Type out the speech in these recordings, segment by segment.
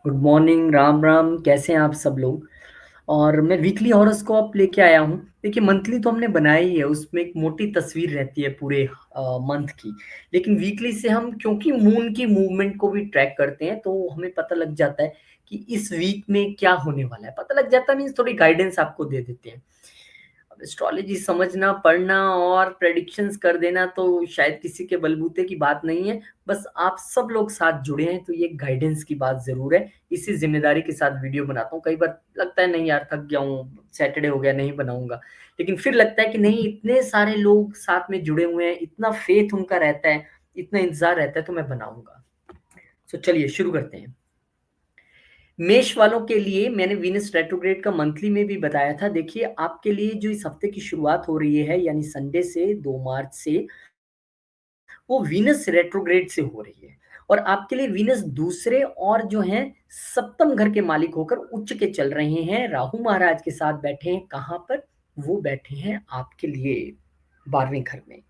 Good morning, Ram Ram. कैसे हैं आप सब लोग? और मैं वीकली हॉरोस्कोप लेके आया हूँ। देखिए, मंथली तो हमने बनाया ही है, उसमें एक मोटी तस्वीर रहती है पूरे मंथ की। लेकिन वीकली से हम क्योंकि मून की मूवमेंट को भी ट्रैक करते हैं, तो हमें पता लग जाता है कि इस वीक में क्या होने वाला है। पता लग जाता है मीन्स थोड़ी गाइडेंस आपको दे देते हैं। अब एस्ट्रोलॉजी समझना, पढ़ना और प्रेडिक्शंस कर देना तो शायद किसी के बलबूते की बात नहीं है। बस आप सब लोग साथ जुड़े हैं तो ये गाइडेंस की बात ज़रूर है। इसी ज़िम्मेदारी के साथ वीडियो बनाता हूँ। कई बार लगता है नहीं यार, थक गया हूँ, सैटरडे हो गया, नहीं बनाऊँगा। लेकिन फिर लगता है कि नहीं, इतने सारे लोग साथ में जुड़े हुए हैं, इतना फेथ उनका रहता है, इतना इंतज़ार रहता है, तो मैं बनाऊँगा। तो चलिए शुरू करते हैं। मेष वालों के लिए मैंने वीनस रेट्रोग्रेड का मंथली में भी बताया था। देखिए, आपके लिए जो इस हफ्ते की शुरुआत हो रही है, यानी संडे से 2 मार्च से, वो वीनस रेट्रोग्रेड से हो रही है। और आपके लिए वीनस दूसरे और जो हैं सप्तम घर के मालिक होकर उच्च के चल रहे हैं। राहु महाराज के साथ बैठे हैं। कहाँ पर? वो बैठे हैं आपके लिए 12वें घर में।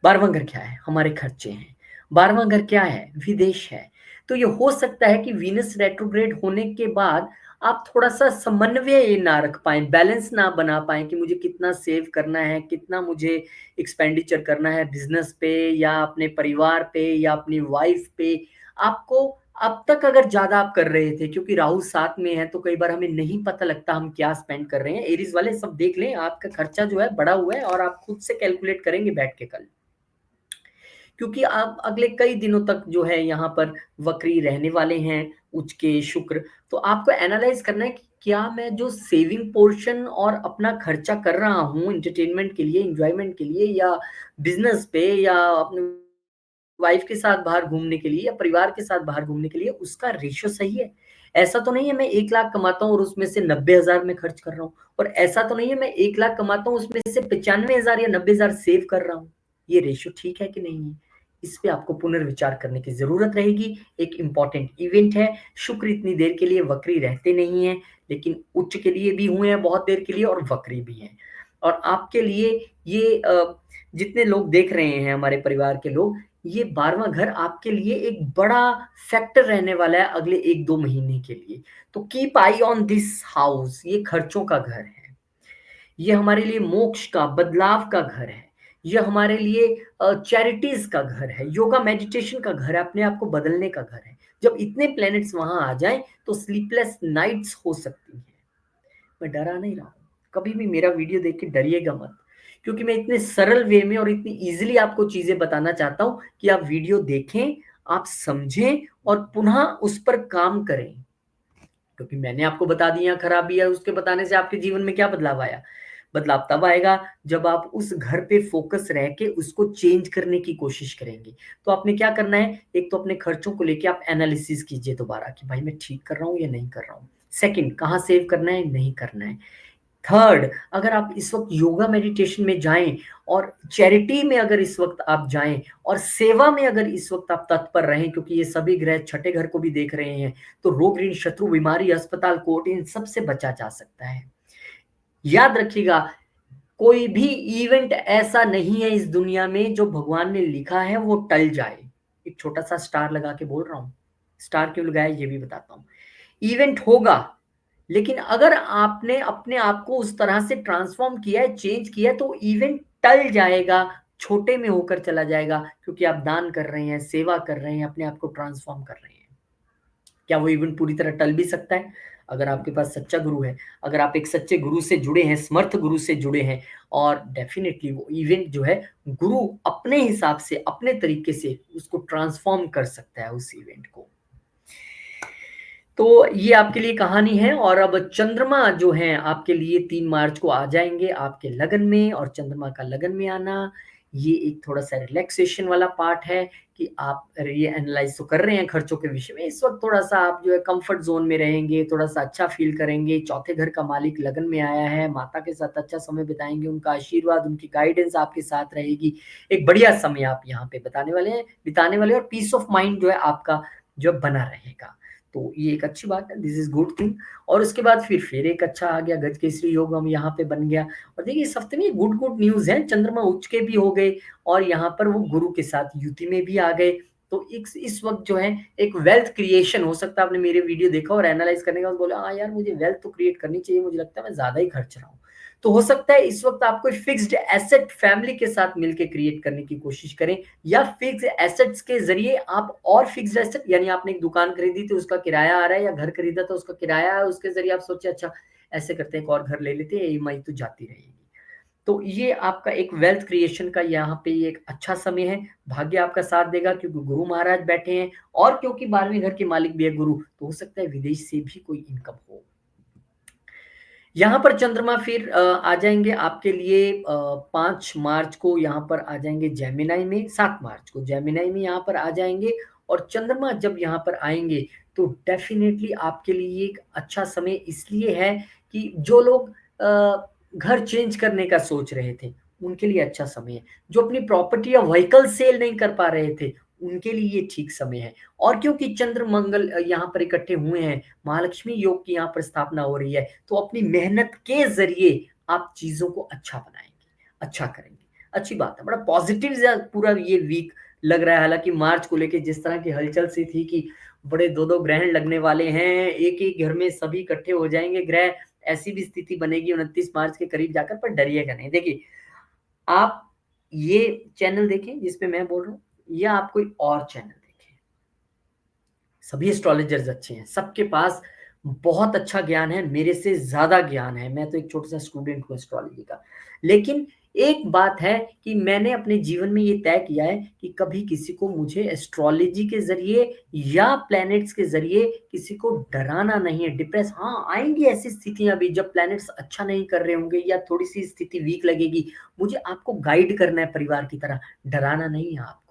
12वां घर क्या है? हमारे खर्चे हैं। 12वां घर क्या है? विदेश है। तो ये हो सकता है कि वीनस रेट्रोग्रेड होने के बाद आप थोड़ा-सा समन्वय ना रख पाएँ, बैलेंस ना बना पाएँ कि मुझे कितना सेव करना है, कितना मुझे एक्सपेंडिचर करना है बिज़नेस पे या अपने परिवार पे या अपनी वाइफ़ पे। आपको अब तक अगर ज़्यादा आप कर रहे थे, क्योंकि राहु साथ में है, तो कई बार हमें नहीं पता लगता हम क्या स्पेंड कर रहे हैं। एरीज़ वाले सब देख लें, आपका खर्चा जो है बढ़ा हुआ है और आप खुद से कैलकुलेट करेंगे बैठ के कल। क्योंकि आप अगले कई दिनों तक जो है यहाँ पर वक्री रहने वाले हैं, उच्च के शुक्र। तो आपको एनालाइज़ करना है कि क्या मैं जो सेविंग पोर्शन और अपना खर्चा कर रहा हूँ एंटरटेनमेंट के लिए, एन्जॉयमेंट के लिए या बिज़नेस पे या अपने वाइफ़ के साथ बाहर घूमने के लिए या परिवार के साथ बाहर घूमने के लिए, उसका रेशियो सही है? ऐसा तो नहीं है मैं 1 लाख कमाता हूँ और उसमें से 90,000 मैं खर्च कर रहा हूँ, और ऐसा तो नहीं है मैं 1 लाख कमाता हूँ उसमें से 95,000 या 90,000 सेव कर रहा हूँ। ये रेशियो ठीक है कि नहीं है? इस पे आपको पुनर्विचार करने की ज़रूरत रहेगी। एक इम्पोर्टेंट इवेंट है, शुक्र इतनी देर के लिए वक्री रहते नहीं हैं, लेकिन उच्च के लिए भी हुए हैं बहुत देर के लिए और वक्री भी हैं। और आपके लिए ये जितने लोग देख रहे हैं हमारे परिवार के लोग, ये 12वां घर आपके लिए एक बड़ा फैक्टर रहने वाला है अगले 1-2 महीने के लिए। तो keep I on this house, ये खर्चों का घर है। ये हमारे लिए मोक्ष का, बदलाव का घर है। ये हमारे लिए चैरिटीज़ का घर है, योगा मेडिटेशन का घर है, अपने आप को बदलने का घर है। जब इतने प्लैनेट्स वहाँ आ जाएँ, तो स्लीपलेस नाइट्स हो सकती हैं। मैं डरा नहीं रहा हूँ। कभी भी मेरा वीडियो देख के डरिएगा मत, क्योंकि मैं इतने सरल वे में और इतनी ईज़िली आपको चीज़ें बताना चाहता हूँ कि आप वीडियो देखें, आप समझें और पुनः उस पर काम करें। क्योंकि मैंने आपको बता दिया खराबी है, उसके बताने से आपके जीवन में क्या बदलाव आया? बदलाव तब आएगा जब आप उस घर पे फ़ोकस रह के उसको चेंज करने की कोशिश करेंगे। तो आपने क्या करना है, एक तो अपने खर्चों को लेके आप एनालिसिस कीजिए दोबारा कि भाई मैं ठीक कर रहा हूँ या नहीं कर रहा हूँ। सेकंड, कहाँ सेव करना है, नहीं करना है। थर्ड, अगर आप इस वक़्त योगा मेडिटेशन में जाएँ और चैरिटी में अगर इस वक़्त आप जाएँ और सेवा में अगर इस वक़्त आप तत्पर रहें, क्योंकि ये सभी ग्रह छठे घर को भी देख रहे हैं, तो रोग, ऋण, शत्रु, बीमारी, अस्पताल, कोर्ट, इन सब से बचा जा सकता है। याद रखिएगा, कोई भी इवेंट ऐसा नहीं है इस दुनिया में जो भगवान ने लिखा है वो टल जाए। एक छोटा-सा स्टार लगा के बोल रहा हूँ। स्टार क्यों लगाया ये भी बताता हूँ। इवेंट होगा, लेकिन अगर आपने अपने आप को उस तरह से ट्रांसफ़ॉर्म किया है, चेंज किया है, तो इवेंट टल जाएगा, छोटे में होकर चला जाएगा, क्योंकि आप दान कर रहे हैं, सेवा कर रहे हैं, अपने आप को ट्रांसफ़ॉर्म कर रहे हैं। क्या वो इवेंट पूरी तरह टल भी सकता है? अगर आपके पास सच्चा गुरु है, अगर आप एक सच्चे गुरु से जुड़े हैं, समर्थ गुरु से जुड़े हैं, और डेफ़िनिटली वो इवेंट जो है, गुरु अपने हिसाब से, अपने तरीके से उसको ट्रांसफ़ॉर्म कर सकता है उस इवेंट को। तो ये आपके लिए कहानी है। और अब चंद्रमा जो हैं आपके लिए 3 मार्च को आ जाएँगे आपके लगन में, और चंद्रमा का लगन में आना, ये एक थोड़ा-सा रिलैक्सेशन वाला पार्ट है कि आप ये एनालाइज़ तो कर रहे हैं खर्चों के विषय में। इस वक़्त थोड़ा-सा आप जो है कम्फ़र्ट ज़ोन में रहेंगे, थोड़ा-सा अच्छा फ़ील करेंगे। चौथे घर का मालिक लगन में आया है, माता के साथ अच्छा समय बिताएँगे, उनका आशीर्वाद, उनकी गाइडेंस आपके साथ रहेगी। एक बढ़िया समय आप यहाँ पे बिताने वाले, और पीस ऑफ माइंड जो है आपका जो है बना रहेगा। तो ये एक अच्छी बात है, दिस इज़ गुड थिंग। और उसके बाद फिर एक अच्छा आ गया, गजकेसरी योग हम यहाँ पे बन गया। और देखिए इस हफ्ते में गुड गुड न्यूज़ है, चंद्रमा उच्च के भी हो गए और यहाँ पर वो गुरु के साथ युति में भी आ गए। तो इस वक़्त जो है एक वेल्थ क्रिएशन हो सकता है, आपने मेरे वीडियो देखा और एनालाइज़ करने के बाद बोला, हाँ यार मुझे वेल्थ तो क्रिएट करनी चाहिए, मुझे लगता है मैं ज़्यादा ही खर्च रहा हूँ। तो हो सकता है इस वक़्त आप कोई फिक्स्ड एसेट फैमिली के साथ मिलके क्रिएट करने की कोशिश करें, या फिक्स्ड एसेट्स के ज़रिए आप और फिक्स्ड एसेट, यानी आपने एक दुकान खरीदी थी उसका किराया आ रहा है, या घर खरीदा था उसका किराया है, उसके ज़रिए आप सोचे अच्छा ऐसे करते हैं एक और घर ले लेते हैं, ईएमआई तो जाती रहेगी। तो ये आपका एक वेल्थ क्रिएशन का यहाँ पे ये एक अच्छा समय है। भाग्य आपका साथ देगा क्योंकि गुरु महाराज बैठे हैं, और क्योंकि 12वें घर के मालिक भी है गुरु, तो हो सकता है विदेश से भी कोई इनकम हो। यहाँ पर चंद्रमा फिर आ जाएँगे आपके लिए 5 मार्च को यहाँ पर आ जाएँगे जेमिनी में, 7 मार्च को जेमिनी में यहाँ पर आ जाएँगे, और चंद्रमा जब यहाँ पर आएँगे तो डेफ़िनेटली आपके लिए एक अच्छा समय इसलिए है कि जो लोग घर चेंज करने का सोच रहे थे, उनके लिए अच्छा समय है। जो अपनी प्रॉपर्टी या व्हीकल सेल नहीं कर पा रहे थे, उनके लिए ये ठीक समय है। और क्योंकि चंद्र मंगल यहाँ पर इकट्ठे हुए हैं, महालक्ष्मी योग की यहाँ पर स्थापना हो रही है, तो अपनी मेहनत के ज़रिए आप चीज़ों को अच्छा बनाएँगे, अच्छा करेंगे। अच्छी बात है, बड़ा पॉज़िटिव सा पूरा ये वीक लग रहा है, हालाँकि मार्च को लेके जिस तरह की हलचल सी थी कि बड़े 2-2 ग्रहण लगने वाले हैं, एक ही घर में सभी इकट्ठे हो जाएँगे ग्रह, ऐसी भी स्थिति बनेगी 29 मार्च के करीब जाकर, पर डरिएगा नहीं। देखिए, आप ये चैनल देखें जिस पे मैं बोल रहा हूँ, या आप कोई और चैनल देखें। सभी एस्ट्रोलॉजर्स अच्छे हैं, सबके पास बहुत अच्छा ज्ञान है, मेरे से ज़्यादा ज्ञान है, मैं तो एक छोटा-सा स्टूडेंट हूँ एस्ट्रोलॉजी का। लेकिन एक बात है कि मैंने अपने जीवन में ये तय किया है कि कभी किसी को मुझे एस्ट्रोलॉजी के ज़रिए या प्लैनेट्स के ज़रिए किसी को डराना नहीं है, डिप्रेस हाँ, आएँगी ऐसी स्थितियाँ भी जब प्लैनेट्स अच्छा नहीं कर रहे होंगे या थोड़ी-सी स्थिति वीक लगेगी, मुझे आपको गाइड करना है परिवार की तरह, डराना नहीं है आपको।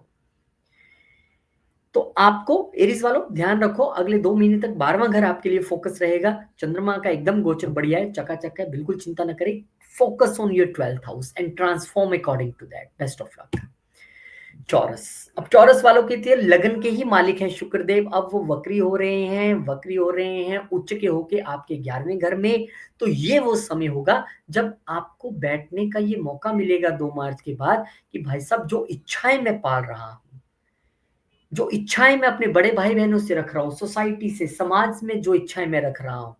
तो आपको एरीज़ वालों ध्यान रखो, अगले 2 महीने तक 12वां घर आपके लिए फ़ोकस रहेगा। चंद्रमा का एकदम गोचर बढ़िया है, चकाचक है, बिल्कुल चिंता ना करें। Focus on your 12th house and transform according to that. Best of luck. चौरस, अब चौरस वालों के लिए लगन के ही मालिक हैं शुक्रदेव, अब वो वक्री हो रहे हैं उच्च के होके आपके 11वें घर में। तो ये वो समय होगा जब आपको बैठने का ये मौका मिलेगा 2 मार्च के बाद कि भाई साहब जो इच्छाएँ मैं पाल रहा हूँ, जो इच्छाएँ मैं अपने बड़े भाई-बहनों से रख रहा हूँ, सोसाइटी से, समाज में जो इच्छाएँ मैं रख रहा हूँ,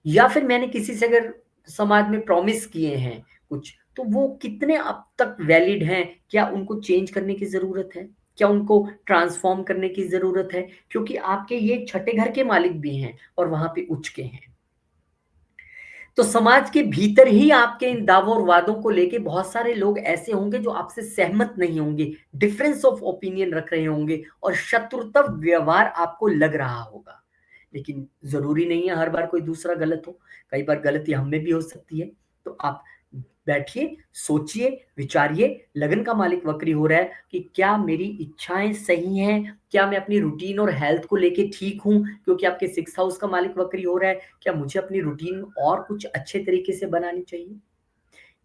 या फिर मैंने किसी से अगर समाज में प्रॉमिस किए हैं कुछ, तो वो कितने अब तक वैलिड हैं? क्या उनको चेंज करने की ज़रूरत है? क्या उनको ट्रांसफ़ॉर्म करने की ज़रूरत है? क्योंकि आपके ये छठे घर के मालिक भी हैं और वहाँ पे उच्च के हैं। तो समाज के भीतर ही आपके इन दावों और वादों को लेके बहुत सारे लोग ऐसे होंगे जो आपसे सहमत नहीं होंगे, डिफरेंस ऑफ ओपिनियन रख रहे होंगे और शत्रुता व्यवहार आपको लग रहा होगा। लेकिन ज़रूरी नहीं है हर बार कोई दूसरा गलत हो, कई बार गलती हम में भी हो सकती है। तो आप बैठिए, सोचिए, विचारिए, लगन का मालिक वक्री हो रहा है कि क्या मेरी इच्छाएँ सही हैं? क्या मैं अपनी रूटीन और हेल्थ को लेके ठीक हूँ? क्योंकि आपके 6th हाउस का मालिक वक्री हो रहा है, क्या मुझे अपनी रूटीन और कुछ अच्छे तरीके से बनानी चाहिए?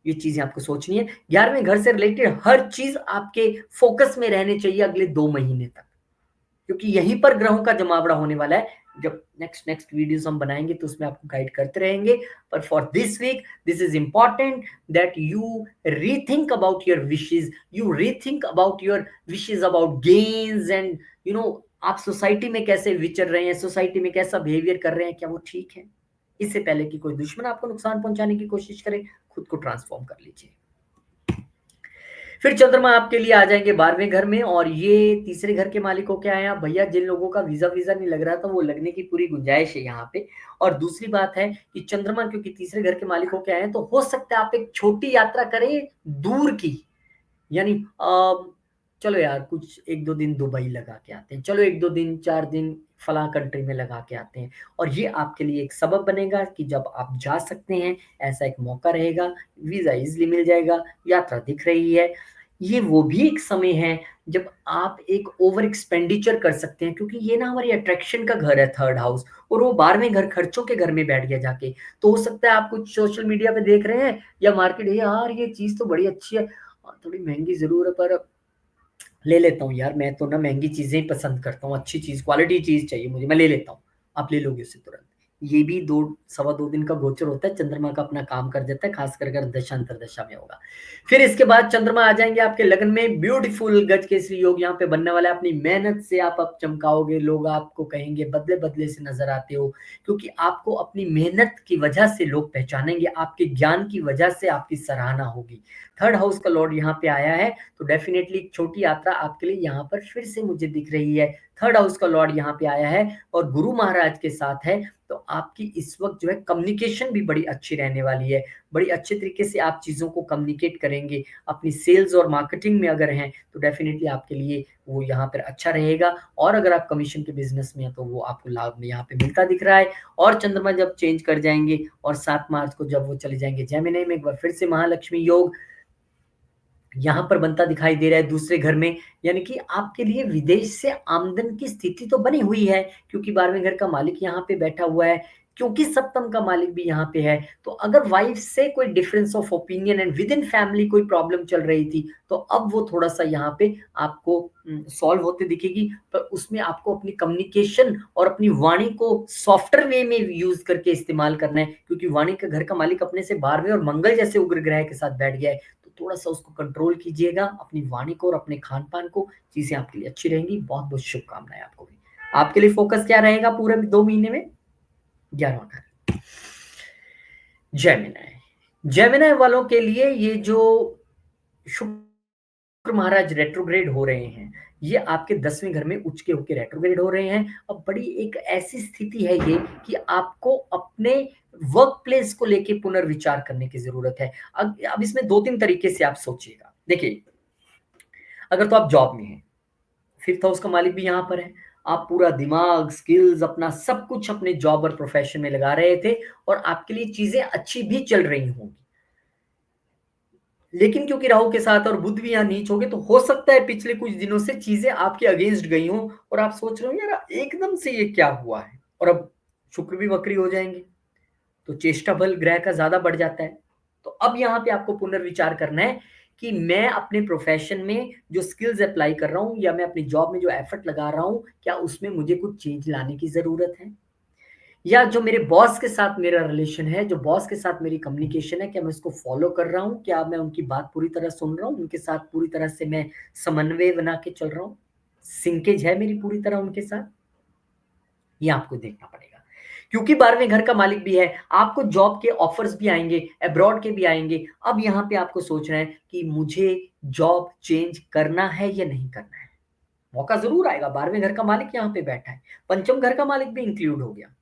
ये चीज़ें आपको सोचनी है। 11वें घर से रिलेटेड हर चीज़ आपके फ़ोकस में रहनी चाहिए अगले 2 महीने तक। क्योंकि यहीं पर ग्रहों का जमावड़ा होने वाला है। जब नेक्स्ट नेक्स्ट वीडियोज़ हम बनाएँगे तो उसमें आपको गाइड करते रहेंगे। पर for this week this is important that you rethink about your wishes, you rethink about your wishes about gains and you know आप सोसाइटी में कैसे विचर रहे हैं, सोसाइटी में कैसा बिहेवियर कर रहे हैं, क्या वो ठीक है? इससे पहले कि कोई दुश्मन आपको नुकसान पहुँचाने की कोशिश करे, खुद को ट्रांसफ़ॉर्म कर लीजिए। फिर चंद्रमा आपके लिए आ जाएँगे 12वें घर में, और ये तीसरे घर के मालिक होके आए हैं भैया, जिन लोगों का वीज़ा-वीज़ा नहीं लग रहा था वो लगने की पूरी गुंजाइश है यहाँ पे। और दूसरी बात है कि चंद्रमा क्योंकि तीसरे घर के मालिक होके आए हैं, तो हो सकता है आप एक छोटी यात्रा करें दूर की। यानी चलो यार कुछ 1-2 दिन दुबई लगा के आते हैं, चलो 1-2 दिन 4 दिन फलाँ कंट्री में लगा के आते हैं, और ये आपके लिए एक सबब बनेगा कि जब आप जा सकते हैं, ऐसा एक मौका रहेगा, वीज़ा ईज़िली मिल जाएगा, यात्रा दिख रही है। ये वो भी एक समय है जब आप एक ओवर एक्सपेंडिचर कर सकते हैं, क्योंकि ये ना हमारी अट्रैक्शन का घर है 3rd हाउस, और वो 12वें घर खर्चों के घर में बैठ गया जाके। तो हो सकता है आप कुछ सोशल मीडिया पे देख रहे हैं या मार्केट, यार ये चीज़ तो बड़ी अच्छी है, थोड़ी महँगी ज़रूर है पर ले लेता हूँ यार, मैं तो ना महँगी चीज़ें ही पसंद करता हूँ, अच्छी चीज़, क्वालिटी चीज़ चाहिए मुझे, मैं ले लेता हूँ। आप ले लोगे उसे तुरंत। ये भी 2 सवा 2 दिन का गोचर होता है, चंद्रमा का अपना काम कर देता है, खासकर अगर दशा अंतर्दशा में होगा। फिर इसके बाद चंद्रमा आ जाएँगे आपके लगन में, ब्यूटीफुल गजकेसरी योग यहाँ पे बनने वाला है, अपनी मेहनत से आप अब चमकाओगे, लोग आपको कहेंगे बदले-बदले से नज़र आते हो, क्योंकि आपको अपनी मेहनत की वजह से लोग पहचानेंगे, आपके ज्ञान की वजह से आपकी सराहना होगी। थर्ड हाउस का लॉर्ड यहाँ पे आया है, तो डेफ़िनेटली एक छोटी यात्रा आपके लिए यहाँ पर फिर से मुझे दिख रही है। थर्ड हाउस का लॉर्ड यहाँ पे आया है और गुरु महाराज के साथ है, तो आपकी इस वक़्त जो है कम्युनिकेशन भी बड़ी अच्छी रहने वाली है। बड़ी अच्छे तरीके से आप चीज़ों को कम्युनिकेट करेंगे। अपनी सेल्स और मार्केटिंग में अगर हैं, तो डेफ़िनिटली आपके लिए वो यहाँ पर अच्छा रहेगा और अगर आप कमीशन के बिज़नेस में हैं, तो वो आपको लाभ में यहाँ पे मिलता दिख रहा है और चंद्रमा जब चेंज कर जाएँगे और 7 मार्च को जब वो चले जाएँगे जेमिनी में, एक बार फिर से महालक्ष्मी योग यहाँ पर बनता दिखाई दे रहा है दूसरे घर में, यानी कि आपके लिए विदेश से आमदन की स्थिति तो बनी हुई है, क्योंकि 12वें घर का मालिक यहाँ पे बैठा हुआ है, क्योंकि सप्तम का मालिक भी यहाँ पे है। तो अगर वाइफ से कोई difference of opinion and with in family कोई प्रॉब्लम चल रही थी, तो अब वो थोड़ा-सा यहाँ पे आपको सॉल्व होते दिखेगी। पर उसमें आपको अपनी कम्युनिकेशन और अपनी वाणी को सॉफ्टर वे में यूज़ करके इस्तेमाल करना है, क्योंकि वाणी का घर का मालिक अपने से 12वें और मंगल जैसे उग्र ग्रह के साथ बैठ गया है। तो थोड़ा-सा उसको कंट्रोल कीजिएगा, अपनी वाणी को और अपने खान-पान को, चीज़ें आपके लिए अच्छी रहेंगी। बहुत-बहुत शुभकामनाएँ आपको भी। आपके लिए फ़ोकस क्या रहेगा पूरे 2 महीने में? 11वां घर। जेमिनी। जेमिनी वालों के लिए ये जो शुक्र महाराज रेट्रोग्रेड हो रहे हैं, ये आपके 10वें घर में उच्च के होके रेट्रोग्रेड हो रहे हैं। अब बड़ी एक ऐसी स्थिति है ये कि आपको अपने वर्क प्लेस को लेके पुनर्विचार करने की ज़रूरत है। अब इसमें 2-3 तरीके से आप सोचिएगा। देखिए, अगर तो आप जॉब में हैं, 5th हाउस का मालिक भी यहाँ पर है। आप पूरा दिमाग, स्किल्स अपना सब कुछ अपने जॉब और प्रोफ़ेशन में लगा रहे थे और आपके लिए चीज़ें अच्छी भी चल रही होंगी। लेकिन क्योंकि राहु के साथ और बुध भी यहाँ नीच हो गए, तो हो सकता है पिछले कुछ दिनों से चीज़ें आपके अगेंस्ट गई हों और आप सोच रहे हो यार एकदम से ये क्या हुआ है? और अब शुक्र भी वक्री हो जाएँगे, तो चेष्टा बल ग्रह का ज़्यादा बढ़ जाता है। तो अब यहाँ पे आपको पुनर्विचार करना है कि मैं अपने प्रोफ़ेशन में जो स्किल्स अप्लाई कर रहा हूँ या मैं अपनी जॉब में जो एफ़र्ट लगा रहा हूँ, क्या उसमें मुझे कुछ चेंज लाने की ज़रूरत है? या जो मेरे बॉस के साथ मेरा रिलेशन है, जो बॉस के साथ मेरी कम्युनिकेशन है, क्या मैं उसको फ़ॉलो कर रहा हूँ? क्या मैं उनकी बात पूरी तरह सुन रहा हूँ? उनके साथ पूरी तरह से मैं समन्वय बना के चल रहा हूँ? सिंकेज है मेरी पूरी तरह उनके साथ? ये आपको देखना पड़ेगा। क्योंकि 12वें घर का मालिक भी है, आपको जॉब के ऑफ़र्स भी आएँगे, अब्रॉड के भी आएँगे। अब यहाँ पे आपको सोचना है कि मुझे जॉब चेंज करना है या नहीं करना है? मौका ज़रूर आएगा, 12वें घर का मालिक यहाँ पे बैठा है, पंचम घर का मालिक भी इंक्लूड हो गया।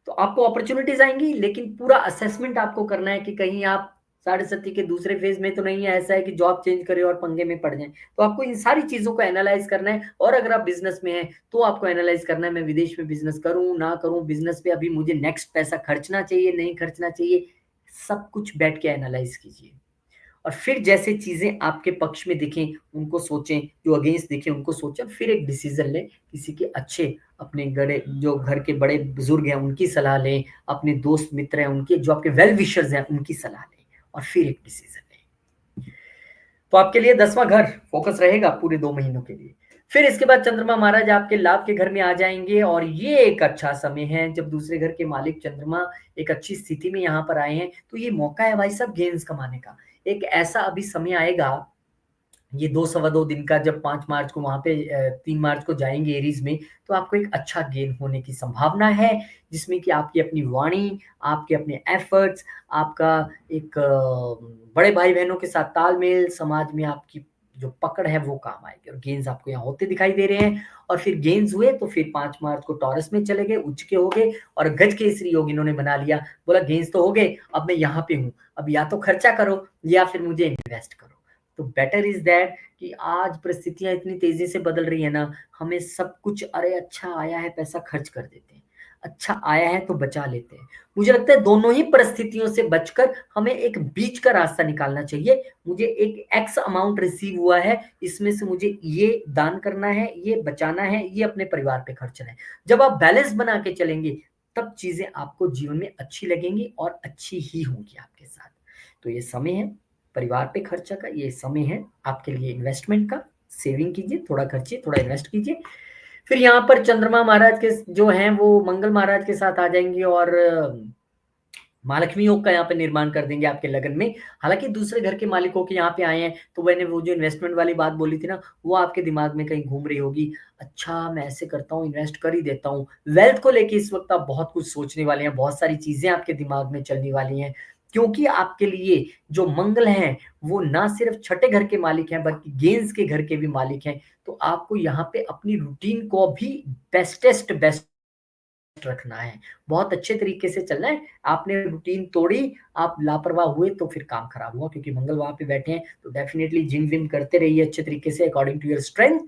तो आपको अपॉर्च्युनिटीज़ आएँगी, लेकिन पूरा असेसमेंट आपको करना है कि कहीं आप साढ़े सती के दूसरे फ़ेज़ में तो नहीं है, ऐसा है कि जॉब चेंज करें और पंगे में पड़ जाएँ। तो आपको इन सारी चीज़ों को एनालाइज़ करना है और अगर आप बिज़नेस में हैं, तो आपको एनालाइज़ करना है मैं विदेश में बिज़नेस करूँ, ना करूँ, बिज़नेस पे अभी मुझे नेक्स्ट पैसा खर्चना चाहिए, नहीं खर्चना चाहिए, सब कुछ बैठ के एनालाइज़ कीजिए। और फिर जैसे चीज़ें आपके पक्ष में दिखें, उनको सोचें, जो अगेंस्ट दिखें, उनको सोचें, फिर एक डिसीज़न लें। किसी के अच्छे अपने गड़े जो घर के बड़े बुज़ुर्ग हैं, उनकी सलाह लें, अपने दोस्त मित्र हैं, उनके जो आपके वेल विशर्स हैं, उनकी सलाह लें और फिर एक डिसीज़न लें। तो आपके लिए 10वां घर फ़ोकस रहेगा पूरे 2 महीनों के लिए। फिर इसके बाद चंद्रमा महाराज आपके लाभ के घर में आ जाएँगे और ये एक अच्छा समय है जब दूसरे घर के मालिक चंद्रमा एक अच्छी स्थिति में यहाँ पर आए हैं, तो ये मौका है भाई साहब गेन्स कमाने का। एक ऐसा अभी समय आएगा, ये 2 सवा 2 दिन का जब 5 मार्च को वहाँ पे 3 मार्च को जाएँगे एरीज़ में, तो आपको एक अच्छा गेन होने की संभावना है, जिसमें कि आपकी अपनी वाणी, आपके अपने एफ़र्ट्स, आपका एक बड़े भाई-बहनों के साथ तालमेल, समाज में आपकी जो पकड़ है वो काम आएगी और गेन्स आपको यहाँ होते दिखाई दे रहे हैं और फिर गेन्स हुए तो फिर 5 मार्च को टॉरस में चले गए, उच्च के हो गए और गज केसरी योग इन्होंने बना लिया। बोला गेन्स तो हो गए, अब मैं यहाँ पे हूँ, अब या तो खर्चा करो या फिर मुझे इन्वेस्ट करो। तो बेटर इज़ दैट कि आज परिस्थितियाँ इतनी तेज़ी से बदल रही है ना, हमें सब कुछ अरे अच्छा आया है पैसा खर्च कर देते हैं, अच्छा आया है तो बचा लेते हैं। मुझे लगता है दोनों ही परिस्थितियों से बचकर हमें एक बीच का रास्ता निकालना चाहिए। मुझे एक एक्स अमाउंट रिसीव हुआ है, इसमें से मुझे ये दान करना है, ये बचाना है, ये अपने परिवार पे खर्चना है। जब आप बैलेंस बना के चलेंगे, तब चीज़ें आपको जीवन में अच्छी लगेंगी और अच्छी ही होंगी आपके साथ। तो ये समय है परिवार पे खर्चा का, ये समय है आपके लिए इन्वेस्टमेंट का, सेविंग कीजिए, थोड़ा खर्चिए, थोड़ा इन्वेस्ट कीजिए। फिर यहाँ पर चंद्रमा महाराज के जो हैं वो मंगल महाराज के साथ आ जाएँगे और महालक्ष्मी योग का यहाँ पे निर्माण कर देंगे आपके लगन में। हालाँकि दूसरे घर के मालिकों के यहाँ पे आए हैं, तो मैंने वो जो इन्वेस्टमेंट वाली बात बोली थी ना, वो आपके दिमाग में कहीं घूम रही होगी। अच्छा, मैं ऐसे करता हूँ, इन्वेस्ट कर ही देता हूँ। वेल्थ को लेके इस वक़्त आप बहुत कुछ सोचने वाले हैं, बहुत सारी चीज़ें आपके दिमाग में चलने वाली हैं। क्योंकि आपके लिए जो मंगल हैं, वो ना सिर्फ़ छठे घर के मालिक हैं, बल्कि गेंस के घर के भी मालिक हैं। तो आपको यहाँ पे अपनी रूटीन को भी बेस्ट रखना है। बहुत अच्छे तरीके से चलना है। आपने रूटीन तोड़ी, आप लापरवाह हुए तो फिर काम खराब हुआ क्योंकि मंगल वहाँ पे बैठे हैं, तो डेफ़िनिटली जिम-विम करते रहिए अच्छे तरीके से अकॉर्डिंग टू योर स्ट्रेंथ,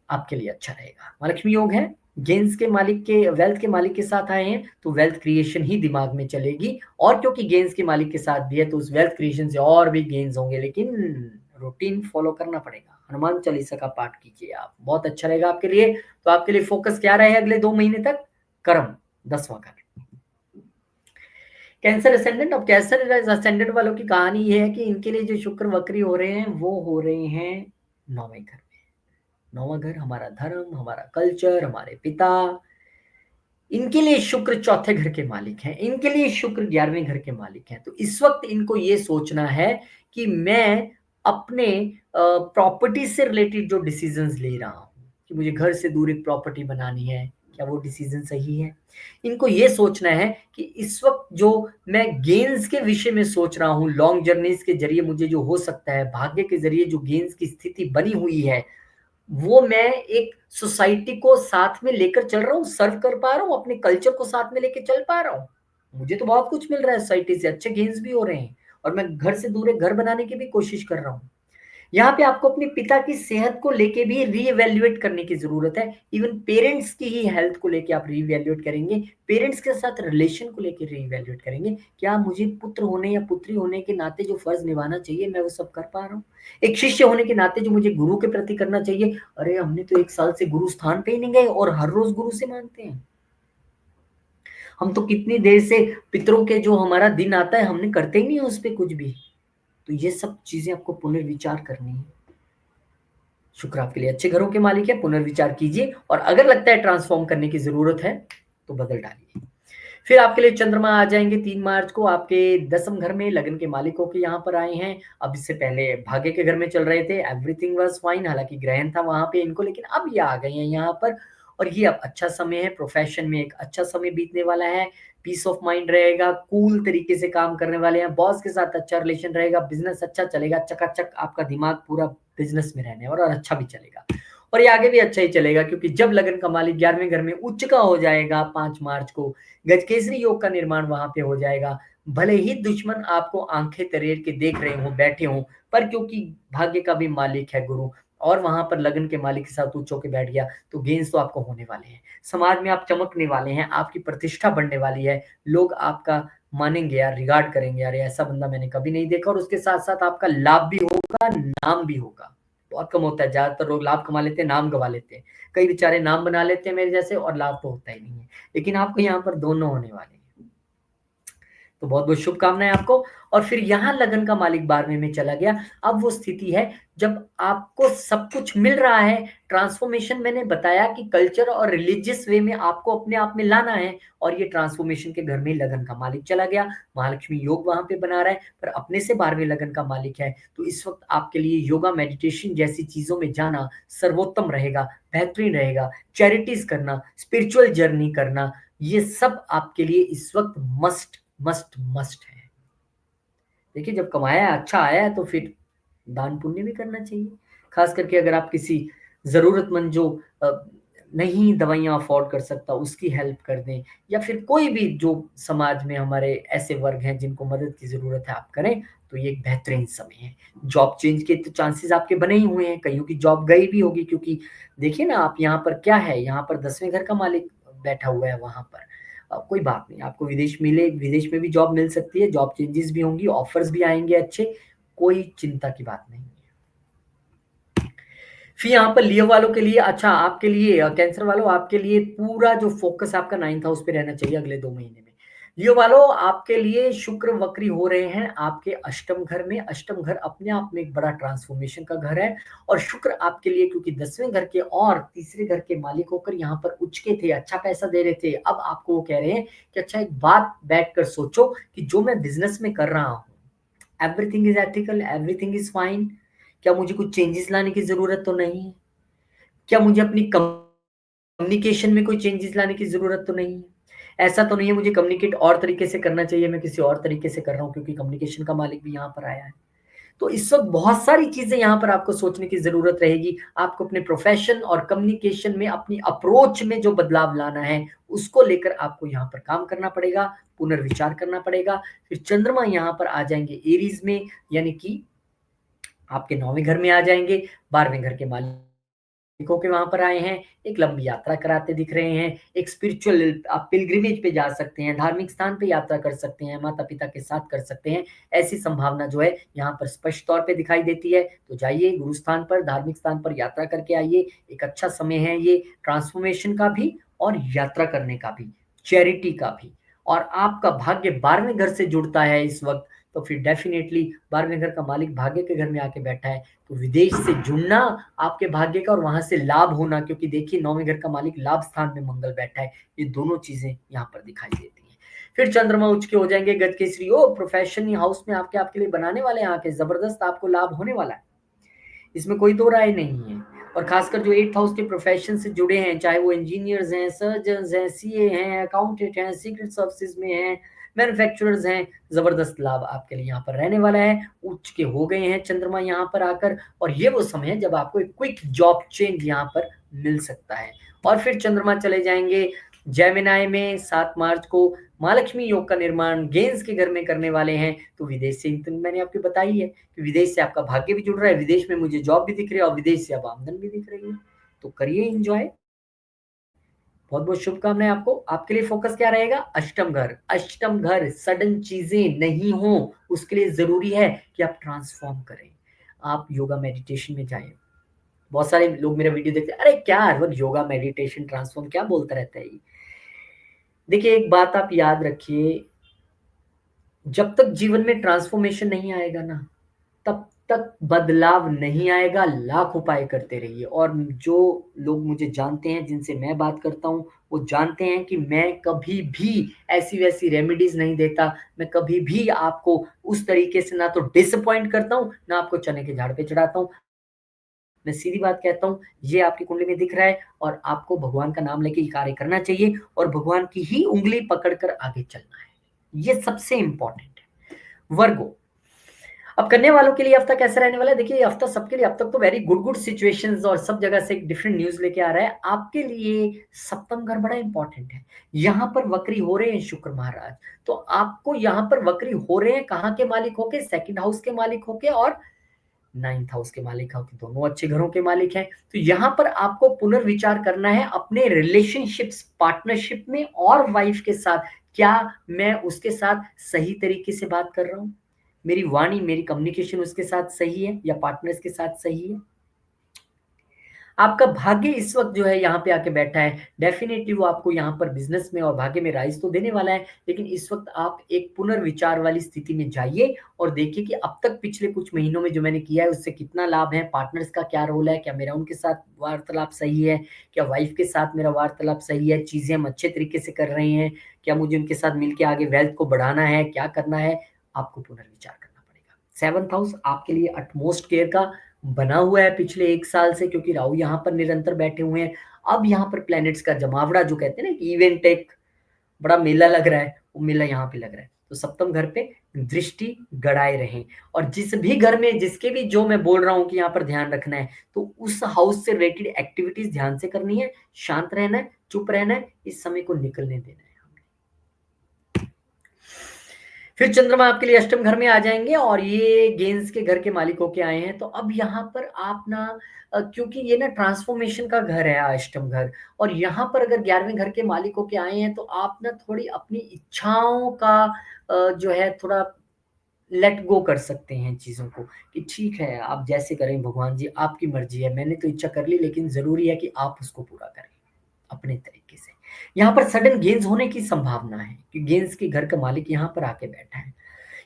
आपके लिए अच्छा रहेगा। महालक्ष्मी योग है, गेन्स के मालिक के वेल्थ के मालिक के साथ आए हैं, तो वेल्थ क्रिएशन ही दिमाग में चलेगी और क्योंकि गेन्स के मालिक के साथ भी है, तो उस वेल्थ क्रिएशन से और भी गेन्स होंगे, लेकिन रूटीन फ़ॉलो करना पड़ेगा। हनुमान चालीसा का पाठ कीजिए आप, बहुत अच्छा रहेगा आपके लिए। तो आपके लिए फ़ोकस क्या रहे अगले 2 महीने तक? कर्म, 10वां घर। कैंसर असेंडेंट, अब कैंसर असेंडेंट वालों की कहानी ये है कि इनके लिए जो शुक्र वक्री हो रहे हैं, वो हो रहे हैं 9वें घर में। 9वां घर हमारा धर्म, हमारा कल्चर, हमारे पिता, इनके लिए शुक्र चौथे घर के मालिक हैं, इनके लिए शुक्र 11वें घर के मालिक हैं। तो इस वक़्त इनको ये सोचना है कि मैं अपने प्रॉपर्टी से रिलेटेड जो डिसीज़न्स ले रहा हूँ, कि मुझे घर से दूर एक प्रॉपर्टी बनानी है, क्या वो डिसीज़न सही है? इनको ये सोचना है कि इस वक़्त जो मैं गेन्स के विषय में सोच रहा हूँ, लॉन्ग जर्नीज़ के ज़रिए मुझे जो हो सकता है, भाग्य के ज़रिए जो गेन्स की स्थिति बनी हुई है, वो मैं एक सोसाइटी को साथ में लेकर चल रहा हूँ, सर्व कर पा रहा हूँ, अपने कल्चर को साथ में लेके चल पा रहा हूँ। मुझे तो बहुत कुछ मिल रहा है सोसाइटी से, अच्छे गेन्स भी हो रहे हैं और मैं घर से दूर एक घर बनाने की भी कोशिश कर रहा हूँ। यहाँ पे आपको अपने पिता की सेहत को लेके भी रीइवैल्यूएट करने की ज़रूरत है। इवन पेरेंट्स की ही हेल्थ को लेके आप रीइवैल्यूएट करेंगे, पेरेंट्स के साथ रिलेशन को लेके रीइवैल्यूएट करेंगे। क्या मुझे पुत्र होने या पुत्री होने के नाते जो फ़र्ज़ निभाना चाहिए, मैं वो सब कर पा रहा हूँ? एक शिष्य होने के नाते जो मुझे गुरु के प्रति करना चाहिए, अरे! हमने तो 1 साल से गुरु स्थान पे ही नहीं गए और हर रोज़ गुरु से माँगते हैं। हम तो कितनी देर से पितरों के जो हमारा दिन आता है, हमने करते ही नहीं है उस पे कुछ भी। तो ये सब चीज़ें आपको पुनर्विचार करनी है। शुक्र आपके लिए अच्छे घरों के मालिक है, पुनर्विचार कीजिए और अगर लगता है ट्रांसफ़ॉर्म करने की ज़रूरत है, तो बदल डालिए। फिर आपके लिए चंद्रमा आ जाएँगे 3 मार्च को आपके 10th घर में, लगन के मालिकों के यहाँ पर आए हैं। अब इससे पहले भाग्य के घर में चल रहे थे, एवरीथिंग वाज़ फाइन, हालाँकि ग्रहण था वहाँ पे इनको, लेकिन अब ये आ गए हैं यहाँ पर और ये अब अच्छा समय है, प्रोफ़ेशन में एक अच्छा समय बीतने वाला है, पीस ऑफ माइंड रहेगा, कूल तरीके से काम करने वाले हैं, बॉस के साथ अच्छा रिलेशन रहेगा, बिज़नेस अच्छा चलेगा, चकाचक आपका दिमाग पूरा बिज़नेस में रहने और अच्छा भी चलेगा। और ये आगे भी अच्छा ही चलेगा क्योंकि जब लगन का मालिक 11वें घर में उच्च का हो जाएगा 5 मार्च को, गजकेसरी योग का निर्माण वहाँ पे हो जाएगा। भले ही दुश्मन आपको आँखें तरेर के देख रहे हों, बैठे हों, पर क्योंकि भाग्य का भी मालिक है गुरु और वहाँ पर लगन के मालिक के साथ उच्च होके बैठ गया, तो गेन्स तो आपको होने वाले हैं। समाज में आप चमकने वाले हैं, आपकी प्रतिष्ठा बढ़ने वाली है, लोग आपका मानेंगे यार, रिगार्ड करेंगे, अरे ऐसा बंदा मैंने कभी नहीं देखा और उसके साथ-साथ आपका लाभ भी होगा, नाम भी होगा। बहुत कम होता है, ज़्यादातर लोग लाभ कमा लेते हैं, नाम गँवा लेते हैं। कई बेचारे नाम बना लेते हैं मेरे जैसे और लाभ तो होता ही नहीं है। लेकिन आपको यहाँ पर दोनों होने वाले हैं। तो बहुत-बहुत शुभकामनाएँ आपको और फिर यहाँ लगन का मालिक 12वें में चला गया। अब वो स्थिति है जब आपको सब कुछ मिल रहा है, ट्रांसफ़ॉर्मेशन मैंने बताया कि कल्चर और रिलिजियस वे में आपको अपने आप में लाना है और ये ट्रांसफ़ॉर्मेशन के घर में लगन का मालिक चला गया। महालक्ष्मी योग वहाँ पे बना रहा है, पर अपने से 12वें लगन का मालिक है। तो इस वक़्त आपके लिए योगा, मेडिटेशन जैसी चीज़ों में जाना सर्वोत्तम रहेगा, बेहतरीन रहेगा। चैरिटीज़ करना, स्पिरिचुअल जर्नी करना, ये सब आपके लिए इस वक़्त मस्ट है। देखिए जब कमाया है, अच्छा आया है तो फिर दान पुण्य भी करना चाहिए। ख़ास करके अगर आप किसी ज़रूरतमंद जो अ, नहीं दवाइयाँ अफ़ोर्ड कर सकता उसकी हेल्प कर दें या फिर कोई भी जो समाज में हमारे ऐसे वर्ग हैं जिनको मदद की ज़रूरत है आप करें, तो ये एक बेहतरीन समय है। जॉब चेंज के तो चांसेज़ आपके बने ही हुए हैं, कइयों की जॉब गई भी होगी क्योंकि देखिए ना आप यहाँ पर क्या है, यहाँ पर 10वें घर का मालिक बैठा हुआ है वहाँ पर। कोई बात नहीं, आपको विदेश में भी जॉब मिल सकती है, जॉब चेंजेज़ भी होंगी, ऑफ़र्स भी आएँगे अच्छे, कोई चिंता की बात नहीं है। फिर यहाँ पर लियो वालों के लिए अच्छा आपके लिए कैंसर वालों आपके लिए पूरा जो फ़ोकस आपका 9th हाउस पे रहना चाहिए अगले 2 महीने में। लियो वालों, आपके लिए शुक्र वक्री हो रहे हैं आपके अष्टम घर में। अष्टम घर अपने आप में एक बड़ा ट्रांसफॉर्मेशन का घर है और शुक्र आपके लिए, क्योंकि 10वें घर के और तीसरे घर के मालिक होकर यहाँ पर उच्च के थे, अच्छा पैसा दे रहे थे। अब आपको वो कह रहे हैं कि अच्छा एक बात बैठकर सोचो कि जो मैं बिज़नेस में कर रहा हूँ, everything is ethical, everything is fine. क्या मुझे कुछ चेंजेस लाने की ज़रूरत तो नहीं है? क्या मुझे अपनी कम्युनिकेशन में कोई चेंजेस लाने की ज़रूरत तो नहीं है? ऐसा तो नहीं है मुझे कम्युनिकेट और तरीके से करना चाहिए, मैं किसी और तरीके से कर रहा हूँ क्योंकि कम्युनिकेशन का मालिक भी यहाँ पर आया है। तो इस वक़्त बहुत सारी चीज़ें यहाँ पर आपको सोचने की ज़रूरत रहेगी। आपको अपने प्रोफ़ेशन और कम्युनिकेशन में, अपनी अप्रोच में जो बदलाव लाना है, उसको लेकर आपको यहाँ पर काम करना पड़ेगा, पुनर्विचार करना पड़ेगा। फिर चंद्रमा यहाँ पर आ जाएँगे एरीज़ में, यानी कि आपके 9वें घर में आ जाएँगे, 12वें घर के मालिक के वहाँ पर आए हैं, एक लंबी यात्रा कराते दिख रहे हैं, एक स्पिरिचुअल आप पिलग्रिमेज पे जा सकते हैं, धार्मिक स्थान पे यात्रा कर सकते हैं, माता-पिता के साथ कर सकते हैं। ऐसी संभावना जो है यहाँ पर स्पष्ट तौर पे दिखाई देती है। तो जाइए गुरु स्थान पर, धार्मिक स्थान पर यात्रा करके आइए, एक अच्छा समय है ये ट्रांसफॉर्मेशन का भी और यात्रा करने का भी, चैरिटी का भी। और आपका भाग्य 12वें घर से जुड़ता है इस वक़्त, तो फिर डेफ़िनेटली 12वें घर का मालिक भाग्य के घर में आके बैठा है, तो विदेश से जुड़ना आपके भाग्य का और वहाँ से लाभ होना, क्योंकि देखिए 9वें घर का मालिक लाभ स्थान में मंगल बैठा है, ये दोनों चीज़ें यहाँ पर दिखाई देती हैं। फिर चंद्रमा उच्च के हो जाएँगे गजकेसरी प्रोफ़ेशन हाउस में आपके आपके लिए बनाने वाले हैं आके, ज़बरदस्त आपको लाभ होने वाला है। इसमें कोई दो राय नहीं है। और खासकर जो 8th हाउस के प्रोफ़ेशन से जुड़े हैं, चाहे वो इंजीनियर्स हैं, सर्जन्स हैं, सीए हैं, अकाउंटेंट हैं, सीक्रेट सर्विसेज़ में हैं, मैन्युफैक्चरर्स हैं, ज़बरदस्त लाभ आपके लिए यहाँ पर रहने वाला है। उच्च के हो गए हैं चंद्रमा यहाँ पर आकर, और ये वो समय है जब आपको एक क्विक जॉब चेंज यहाँ पर मिल सकता है। और फिर चंद्रमा चले जाएँगे जेमिनी में 7 मार्च को, महालक्ष्मी योग का निर्माण गेंस के घर में करने वाले हैं, तो विदेश से तो मैंने आपको बताई है कि विदेश से आपका भाग्य भी जुड़ रहा है, विदेश में मुझे जॉब भी दिख रही है और विदेश से अब आमदन भी दिख रही है। तो करिए एन्जॉय। बहुत-बहुत शुभकामनाएँ आपको। आपके लिए फ़ोकस क्या रहेगा? अष्टम घर। अष्टम घर सडन चीज़ें नहीं हों, उसके लिए ज़रूरी है कि आप ट्रांसफ़ॉर्म करें। आप योगा मेडिटेशन में जाएँ। बहुत सारे लोग मेरा वीडियो देखते हैं, "अरे क्या हर वक़्त योगा, मेडिटेशन, ट्रांसफ़ॉर्म क्या बोलता रहता है ये?" देखिए, एक बात आप याद रखिए, जब तक जीवन में ट्रांसफ़ॉर्मेशन नहीं आएगा ना, तब तक बदलाव नहीं आएगा, लाख उपाय करते रहिए। और जो लोग मुझे जानते हैं, जिनसे मैं बात करता हूँ, वो जानते हैं कि मैं कभी भी ऐसी-वैसी रेमेडीज़ नहीं देता। मैं कभी भी आपको उस तरीके से ना तो डिसअपॉइंट करता हूँ, ना आपको चने के झाड़ पे चढ़ाता हूँ। मैं सीधी बात कहता हूँ, ये आपकी कुंडली में दिख रहा है और आपको भगवान का नाम लेके ये कार्य करना चाहिए और भगवान की ही उँगली पकड़ कर आगे चलना है। ये सबसे इम्पोर्टेंट है। वर्गो, अब करने वालों के लिए हफ्ता कैसा रहने वाला है? देखिए, ये हफ्ता सबके लिए अब तक तो वेरी गुड सिचुएशंस और सब जगह से एक डिफरेंट न्यूज़ लेके आ रहा है। आपके लिए सप्तम घर बड़ा इम्पोर्टेंट है। यहाँ पर वक्री हो रहे हैं शुक्र महाराज, तो आपको यहाँ पर वक्री हो रहे हैं, कहाँ के मालिक होके? सेकंड हाउस के मालिक होके और 9th हाउस के मालिक होके, दोनों अच्छे घरों के मालिक हैं। तो यहाँ पर आपको पुनर्विचार करना है अपने रिलेशनशिप्स, पार्टनरशिप में और वाइफ के साथ। क्या मैं उसके साथ सही तरीके से बात कर रहा हूँ? मेरी वाणी, मेरी कम्युनिकेशन उसके साथ सही है या पार्टनर्स के साथ सही है? आपका भाग्य इस वक़्त जो है यहाँ पे आके बैठा है, डेफ़िनेटली वो आपको यहाँ पर बिज़नेस में और भाग्य में राइज़ तो देने वाला है, लेकिन इस वक़्त आप एक पुनर्विचार वाली स्थिति में जाइए और देखिए कि अब तक पिछले कुछ महीनों में जो मैंने किया है, उससे कितना लाभ है, पार्टनर्स का क्या रोल है, क्या मेरा उनके साथ वार्तालाप सही है, क्या वाइफ़ के साथ मेरा वार्तालाप सही है, चीज़ें हम अच्छे तरीके से कर रहे हैं, क्या मुझे उनके साथ मिल के आगे वेल्थ को बढ़ाना है, क्या करना है? आपको पुनर्विचार करना पड़ेगा। 7th हाउस आपके लिए अटमोस्ट केयर का बना हुआ है पिछले 1 साल से, क्योंकि राहु यहाँ पर निरंतर बैठे हुए हैं। अब यहाँ पर प्लैनेट्स का जमावड़ा जो कहते हैं ना कि इवेंट एक बड़ा मेला लग रहा है, वो मेला यहाँ पे लग रहा है। तो सप्तम घर पे दृष्टि गड़ाए रहें और जिस भी घर में जिसके भी जो मैं बोल रहा हूँ कि यहाँ पर ध्यान रखना है, तो उस हाउस से रिलेटेड एक्टिविटीज़ ध्यान से करनी है, शांत रहना है, चुप रहना है, इस समय को निकलने देना है। फिर चंद्रमा आपके लिए अष्टम घर में आ जाएँगे और ये गेंस के घर के मालिक होके आए हैं, तो अब यहाँ पर आप ना क्योंकि ये ना ट्रांसफ़ॉर्मेशन का घर है अष्टम घर, और यहाँ पर अगर 11वें घर के मालिक होके आए हैं, तो आप ना थोड़ी अपनी इच्छाओं का जो है थोड़ा लेट गो कर सकते हैं चीज़ों को, कि ठीक है, आप जैसे करें भगवान जी, आपकी मर्ज़ी है, मैंने तो इच्छा कर ली, लेकिन ज़रूरी है कि आप उसको पूरा करें, अपने तरीके से। यहाँ पर सडन गेन्स होने की संभावना है कि गेन्स के घर का मालिक यहाँ पर आके बैठा है।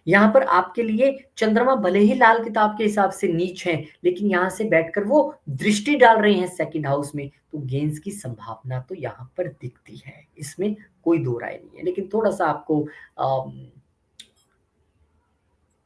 यहाँ पर आपके लिए चंद्रमा भले ही लाल किताब के हिसाब से नीच है, लेकिन यहाँ से बैठकर वो दृष्टि डाल रहे हैं सेकंड हाउस में, तो गेन्स की संभावना तो यहाँ पर दिखती है। इसमें कोई दो राय नहीं है, लेकिन थोड़ा-सा आपको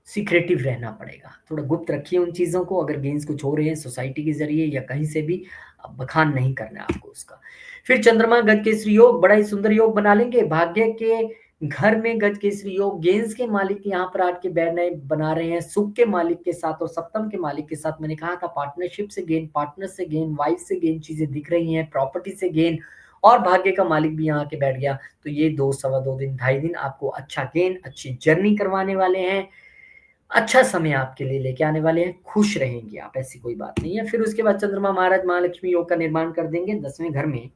सीक्रेटिव रहना पड़ेगा। थोड़ा गुप्त रखिए उन चीज़ों को, अगर गेन्स कुछ हो रहे हैं सोसाइटी के ज़रिए या कहीं से भी, बखान नहीं करना है आपको उसका। फिर चंद्रमा गजकेसरी योग, बड़ा ही सुंदर योग बना लेंगे। भाग्य के घर में गजकेसरी योग, गेंस के मालिक यहाँ पर आके बैठने बना रहे हैं, सुख के मालिक के साथ और सप्तम के मालिक के साथ। मैंने कहा था पार्टनरशिप से गेन, पार्टनर से गेन, वाइफ से गेन चीज़ें दिख रही हैं, प्रॉपर्टी से गेन, और भाग्य का मालिक भी यहाँ आके बैठ गया। तो ये 2 सवा 2 दिन, ढाई दिन आपको अच्छा गेन, अच्छी जर्नी करवाने वाले हैं। अच्छा समय आपके लिए लेके आने वाले हैं, खुश रहेंगे आप, ऐसी कोई बात नहीं है। फिर उसके बाद चंद्रमा महाराज महालक्ष्मी योग का निर्माण कर देंगे 10वें घर में।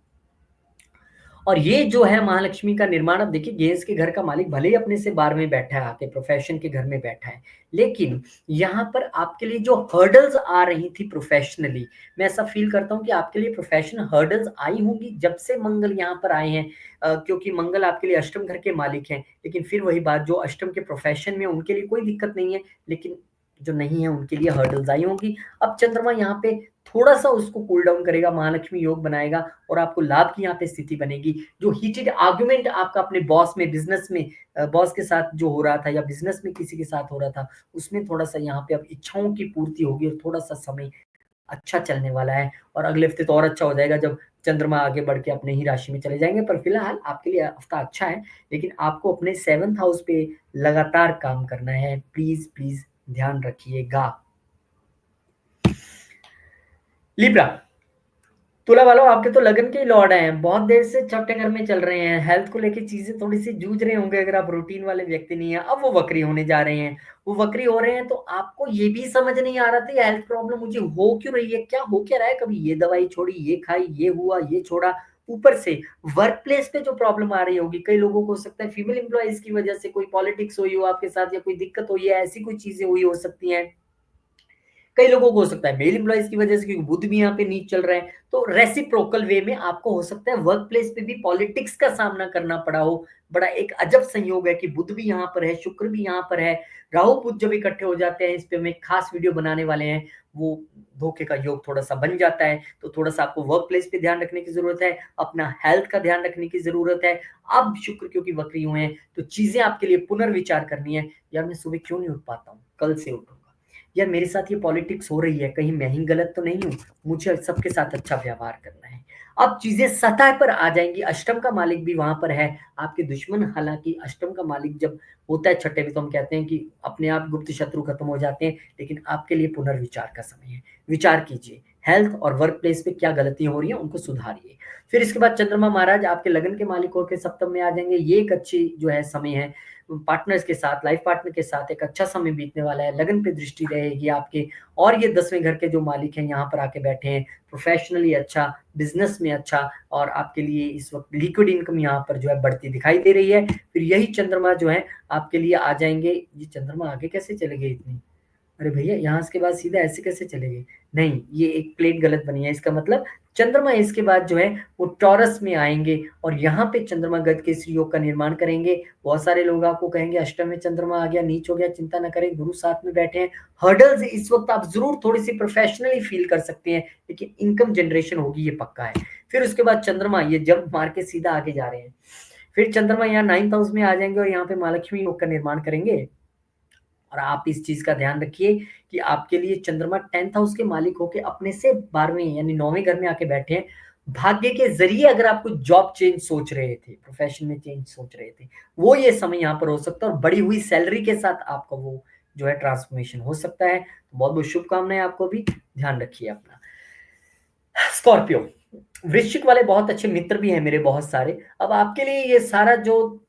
और ये जो है महालक्ष्मी का निर्माण, अब देखिए गेंस के घर का मालिक भले ही अपने से 12वें बैठा है, आके प्रोफेशन के घर में बैठा है, लेकिन यहाँ पर आपके लिए जो हर्डल्स आ रही थी प्रोफेशनली, मैं ऐसा फील करता हूँ कि आपके लिए प्रोफेशनल हर्डल्स आई होंगी जब से मंगल यहाँ पर आए हैं। क्योंकि मंगल आपके लिए अष्टम घर के मालिक हैं, लेकिन फिर वही बात, जो अष्टम के प्रोफेशन में उनके लिए कोई दिक्कत नहीं है, लेकिन जो नहीं है उनके लिए हर्डल्स आई होंगी। अब चंद्रमा यहाँ पे थोड़ा-सा उसको कूल डाउन करेगा, महालक्ष्मी योग बनाएगा और आपको लाभ की यहाँ पे स्थिति बनेगी। जो हीटेड आर्गुमेंट आपका अपने बॉस में, बिज़नेस में, बॉस के साथ जो हो रहा था या बिज़नेस में किसी के साथ हो रहा था, उसमें थोड़ा-सा यहाँ पे अब इच्छाओं की पूर्ति होगी और थोड़ा-सा समय अच्छा चलने वाला है। और अगले हफ्ते तो और अच्छा हो जाएगा जब चंद्रमा आगे बढ़ के अपने ही राशि में चले जाएँगे। पर फिलहाल आपके लिए हफ्ता अच्छा है, लेकिन आपको अपने 7th हाउस पे लगातार काम करना है। प्लीज़, प्लीज़ ध्यान रखिएगा। लिब्रा, तुला वालों, आपके तो लगन के ही लॉर्ड हैं, बहुत देर से छठे घर में चल रहे हैं, हेल्थ को लेके चीजें थोड़ी सी जूझ रहे होंगे अगर आप रूटीन वाले व्यक्ति नहीं है। अब वो वक्री होने जा रहे हैं, वो वक्री हो रहे हैं, तो आपको ये भी समझ नहीं आ रहा था ये हेल्थ प्रॉब्लम मुझे हो क्यों रही है, क्या हो क्या रहा है, कभी ये दवाई छोड़ी, ये खाई, ये हुआ, ये छोड़ा। ऊपर से वर्क प्लेस पे जो प्रॉब्लम आ रही होगी, कई लोगों को हो सकता है फीमेल एम्प्लॉयज की वजह से कोई पॉलिटिक्स हुई हो आपके साथ या कोई दिक्कत हुई है, ऐसी कोई चीजें हुई हो सकती हैं। कई लोगों को हो सकता है मेल एम्प्लॉइज की वजह से, क्योंकि बुध भी यहाँ पे नीच चल रहा है, तो रेसिप्रोकल वे में आपको हो सकता है वर्क प्लेस पे भी पॉलिटिक्स का सामना करना पड़ा हो। बड़ा एक अजब संयोग है कि बुध भी यहाँ पर है, शुक्र भी यहाँ पर है, राहु बुध जब इकट्ठे हो जाते हैं, इस पे हम एक खास वीडियो बनाने वाले हैं। वो धोखे का योग थोड़ा सा बन जाता है, तो थोड़ा सा आपको वर्क प्लेस पे ध्यान रखने की जरूरत है, अपना हेल्थ का ध्यान रखने की जरूरत है। अब शुक्र क्योंकि वक्री हुए हैं, तो चीजें आपके लिए पुनर्विचार करनी है। यार मैं सुबह क्यों नहीं उठ पाता हूँ, कल से उठूंगा। यार मेरे साथ ये पॉलिटिक्स हो रही है, कहीं मैं ही गलत तो नहीं हूँ, मुझे सबके साथ अच्छा व्यवहार करना है। अब चीजें सतह पर आ जाएंगी, अष्टम का मालिक भी वहां पर है, आपके दुश्मन, हालांकि अष्टम का मालिक जब होता है छठे में, तो हम कहते हैं कि अपने आप गुप्त शत्रु खत्म हो जाते हैं, लेकिन आपके लिए पुनर्विचार का समय है। विचार कीजिए, हेल्थ और वर्क प्लेस पे क्या गलतियां हो रही हैं उनको सुधारिए। फिर इसके बाद चंद्रमा महाराज आपके लगन के मालिक होकर सप्तम में आ जाएंगे, ये एक अच्छी जो है समय है, पार्टनर्स के साथ, लाइफ पार्टनर के साथ एक अच्छा समय बीतने वाला है, लगन पे दृष्टि रहेगी आपके। और ये 10वें घर के जो मालिक हैं यहाँ पर आके बैठे हैं, प्रोफेशनली अच्छा, बिजनेस में अच्छा, और आपके लिए इस वक्त लिक्विड इनकम यहाँ पर जो है बढ़ती दिखाई दे रही है। फिर यही चंद्रमा जो है आपके लिए आ जाएंगे। ये चंद्रमा आगे कैसे चले गए इतनी, अरे भैया यहाँ के बाद सीधा ऐसे कैसे चले गए, नहीं ये एक प्लेट गलत बनी है, इसका मतलब चंद्रमा इसके बाद जो है वो टॉरस में आएंगे और यहाँ पे चंद्रमा गद के इस योग का निर्माण करेंगे। बहुत सारे लोग आपको कहेंगे अष्टम में चंद्रमा आ गया, नीच हो गया, चिंता न करें, गुरु साथ में बैठे हैं। हर्डल्स इस वक्त आप जरूर थोड़ी सी प्रोफेशनली फील कर सकते हैं, लेकिन इनकम जनरेशन होगी, ये पक्का है। फिर उसके बाद चंद्रमा ये जंप मार के सीधा आगे जा रहे हैं, फिर चंद्रमा यहाँ 9th हाउस में आ जाएंगे और यहाँ पे महालक्ष्मी योग का निर्माण करेंगे। और आप इस चीज का ध्यान रखिए कि आपके लिए चंद्रमा 10th हाउस के मालिक होके अपने से 12वें यानी 9वें घर में आके बैठे हैं। भाग्य के जरिए अगर आप कुछ जॉब चेंज सोच रहे थे, प्रोफेशन में चेंज सोच रहे थे, वो ये समय यहाँ पर हो सकता है और बढ़ी हुई सैलरी के साथ आपका वो जो है ट्रांसफॉर्मेशन हो सकता है। तो बहुत बहुत शुभकामनाएं आपको भी, ध्यान रखिए अपना। स्कॉर्पियो, वृश्चिक वाले बहुत अच्छे मित्र भी हैं मेरे बहुत सारे। अब आपके लिए ये सारा जो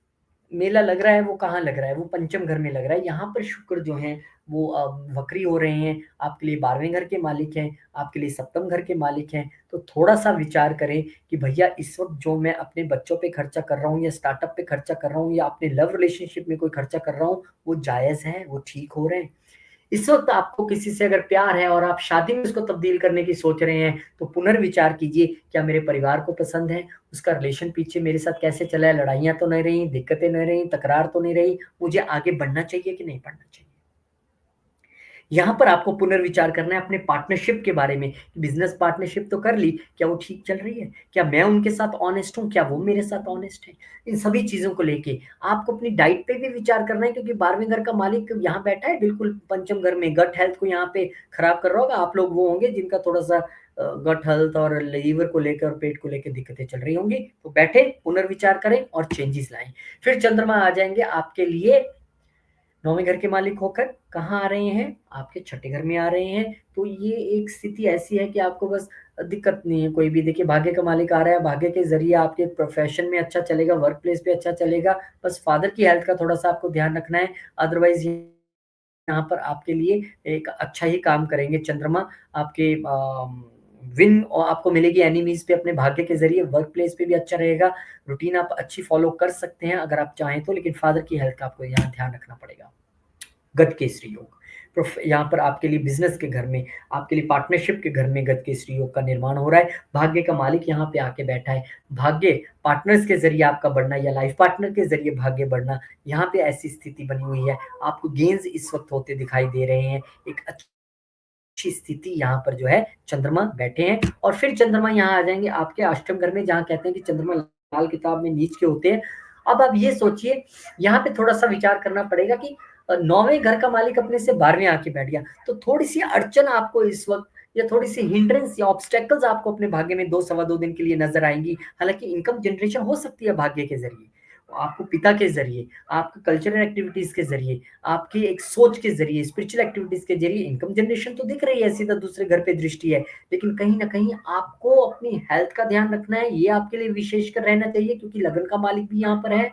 मेला लग रहा है वो कहाँ लग रहा है, वो पंचम घर में लग रहा है। यहाँ पर शुक्र जो है वो वक्री हो रहे हैं, आपके लिए 12वें घर के मालिक हैं, आपके लिए सप्तम घर के मालिक हैं। तो थोड़ा सा विचार करें कि भैया इस वक्त जो मैं अपने बच्चों पे खर्चा कर रहा हूँ या स्टार्टअप पे खर्चा कर रहा हूँ या अपने लव रिलेशनशिप में कोई खर्चा कर रहा हूँ, वो जायज़ है, वो ठीक हो रहे हैं। इस वक़्त आपको किसी से अगर प्यार है और आप शादी में उसको तब्दील करने की सोच रहे हैं, तो पुनर्विचार कीजिए, क्या मेरे परिवार को पसंद है? उसका रिलेशन पीछे मेरे साथ कैसे चला है? लड़ाइयाँ तो नहीं रही, दिक्कतें नहीं रही, तकरार तो नहीं रही, मुझे आगे बढ़ना चाहिए कि नहीं बढ़ना चाहिए? यहाँ पर आपको पुनर्विचार करना है अपने पार्टनरशिप के बारे में, बिज़नेस पार्टनरशिप तो कर ली, क्या वो ठीक चल रही है? क्या मैं उनके साथ ऑनेस्ट हूँ? क्या वो मेरे साथ ऑनेस्ट हैं? इन सभी चीज़ों को लेके आपको अपनी डाइट पे भी विचार करना है क्योंकि 12वें घर का मालिक यहाँ बैठा है बिल्कुल पंचम घर में, गट हेल्थ को यहाँ पे खराब कर रहा होगा। आप लोग वो होंगे जिनका थोड़ा-सा गट हेल्थ और लीवर को लेकर और पेट को लेके दिक्कतें चल रही होंगी। तो बैठे, पुनर्विचार करें और चेंजेस लाएँ। फिर चंद्रमा आ जाएँगे आपके लिए 9वें घर के मालिक होकर कहाँ आ रहे हैं? आपके छठे घर में आ रहे हैं। तो ये एक स्थिति ऐसी है कि आपको बस दिक्कत नहीं है कोई भी। देखिए भाग्य का मालिक आ रहा है, भाग्य के ज़रिए आपके प्रोफ़ेशन में अच्छा चलेगा, वर्क प्लेस पे अच्छा चलेगा। बस फ़ादर की हेल्थ का थोड़ा-सा आपको ध्यान रखना है। अदरवाइज़ यहाँ पर आपके लिए एक अच्छा ही काम करेंगे चंद्रमा। आपके विन आपको मिलेगी एनिमीज़ पे अपने भाग्य के ज़रिए, वर्क प्लेस पे भी अच्छा रहेगा। रूटीन आप अच्छी फ़ॉलो कर सकते हैं अगर आप चाहें तो, लेकिन फ़ादर की हेल्थ का आपको यहाँ ध्यान रखना पड़ेगा। गत केसरी योग। यहाँ पर आपके लिए बिज़नेस के घर में, आपके लिए पार्टनरशिप के घर में गत केसरी योग का निर्माण हो रहा है। भाग्य का मालिक यहाँ पे आके बैठा है। भाग्य पार्टनर्स के ज़रिए आपका बढ़ना या लाइफ पार्टनर के ज़रिए भाग्य बढ़ना, यहाँ पे ऐसी स्थिति बनी हुई है। आपको गेन्स इस वक़्त होते दिखाई दे रहे हैं। एक अच्छी स्थिति यहाँ पर जो है चंद्रमा बैठे हैं और फिर चंद्रमा यहाँ आ जाएँगे आपके अष्टम घर में जहाँ कहते हैं कि चंद्रमा लाल किताब में नीच के होते हैं। अब आप ये सोचिए यहाँ पे थोड़ा-सा विचार करना पड़ेगा कि 9वें घर का मालिक अपने से 12वें आके बैठ गया। तो थोड़ी-सी अड़चन आपको इस वक़्त या थोड़ी-सी हिंड्रेंस या ऑब्स्टेकल्स आपको अपने भाग्य में 2 सवा 2 दिन के लिए नज़र आएँगी। हालाँकि इनकम जनरेशन हो सकती है भाग्य के ज़रिए। आपको पिता के ज़रिए, आपके कल्चरल एक्टिविटीज़ के ज़रिए, आपकी एक सोच के ज़रिए, स्पिरिचुअल एक्टिविटीज़ के ज़रिए इनकम जनरेशन तो दिख रही है, सीधा दूसरे घर पे दृष्टि है। लेकिन कहीं न कहीं आपको अपनी हेल्थ का ध्यान रखना है, ये आपके लिए विशेषकर रहना चाहिए क्योंकि लगन का मालिक भी यहाँ पर है।